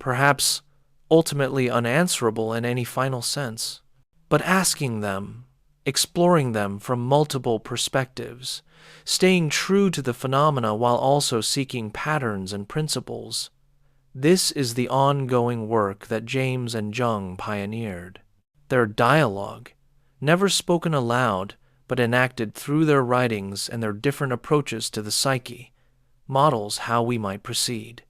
perhaps ultimately unanswerable in any final sense, but asking them, exploring them from multiple perspectives, staying true to the phenomena while also seeking patterns and principles. This is the ongoing work that James and Jung pioneered. Their dialogue, never spoken aloud, but enacted through their writings and their different approaches to the psyche, models how we might proceed.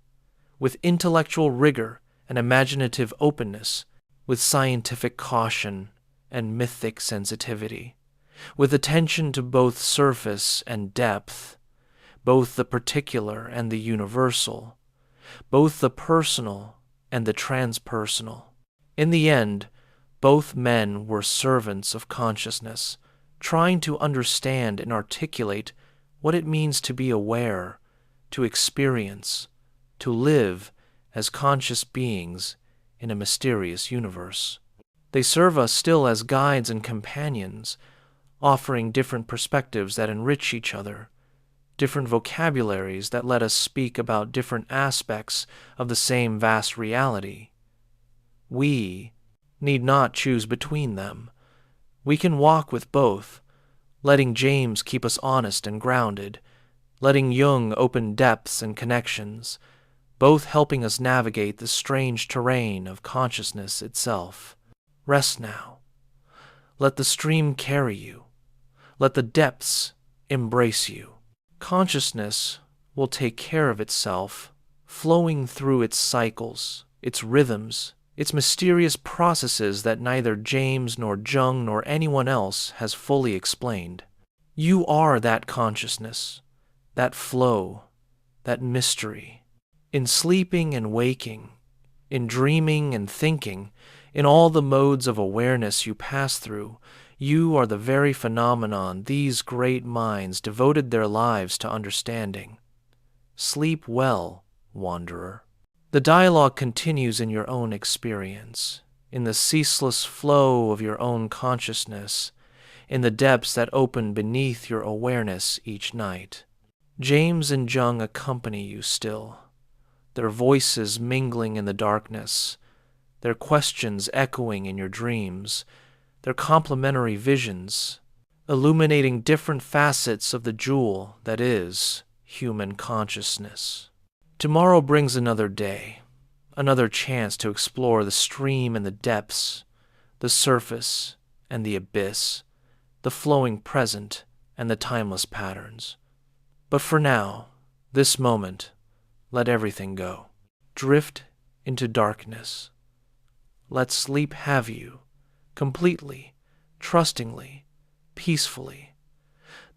With intellectual rigor and imaginative openness, with scientific caution and mythic sensitivity, with attention to both surface and depth, both the particular and the universal, both the personal and the transpersonal. In the end, both men were servants of consciousness, trying to understand and articulate what it means to be aware, to experience, to live as conscious beings in a mysterious universe. They serve us still as guides and companions, offering different perspectives that enrich each other, different vocabularies that let us speak about different aspects of the same vast reality. We need not choose between them. We can walk with both, letting James keep us honest and grounded, letting Jung open depths and connections, both helping us navigate the strange terrain of consciousness itself. Rest now. Let the stream carry you. Let the depths embrace you. Consciousness will take care of itself, flowing through its cycles, its rhythms, its mysterious processes that neither James nor Jung nor anyone else has fully explained. You are that consciousness, that flow, that mystery. In sleeping and waking, in dreaming and thinking, in all the modes of awareness you pass through, you are the very phenomenon these great minds devoted their lives to understanding. Sleep well, wanderer. The dialogue continues in your own experience, in the ceaseless flow of your own consciousness, in the depths that open beneath your awareness each night. James and Jung accompany you still, their voices mingling in the darkness, their questions echoing in your dreams, their complementary visions, illuminating different facets of the jewel that is human consciousness. Tomorrow brings another day, another chance to explore the stream and the depths, the surface and the abyss, the flowing present and the timeless patterns. But for now, this moment, let everything go. Drift into darkness. Let sleep have you, completely, trustingly, peacefully.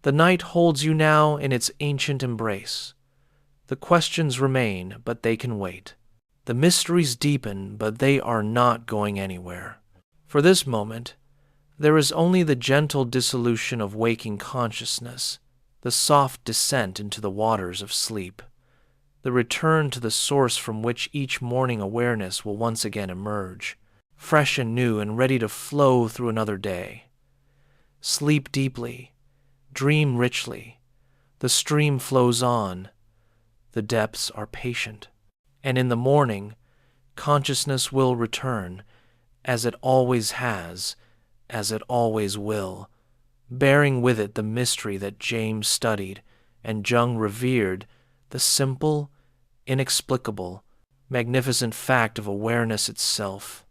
The night holds you now in its ancient embrace. The questions remain, but they can wait. The mysteries deepen, but they are not going anywhere. For this moment, there is only the gentle dissolution of waking consciousness, the soft descent into the waters of sleep, the return to the source from which each morning awareness will once again emerge, fresh and new and ready to flow through another day. Sleep deeply, dream richly. The stream flows on. The depths are patient. And in the morning, consciousness will return, as it always has, as it always will, bearing with it the mystery that James studied and Jung revered, the simple, inexplicable, magnificent fact of awareness itself.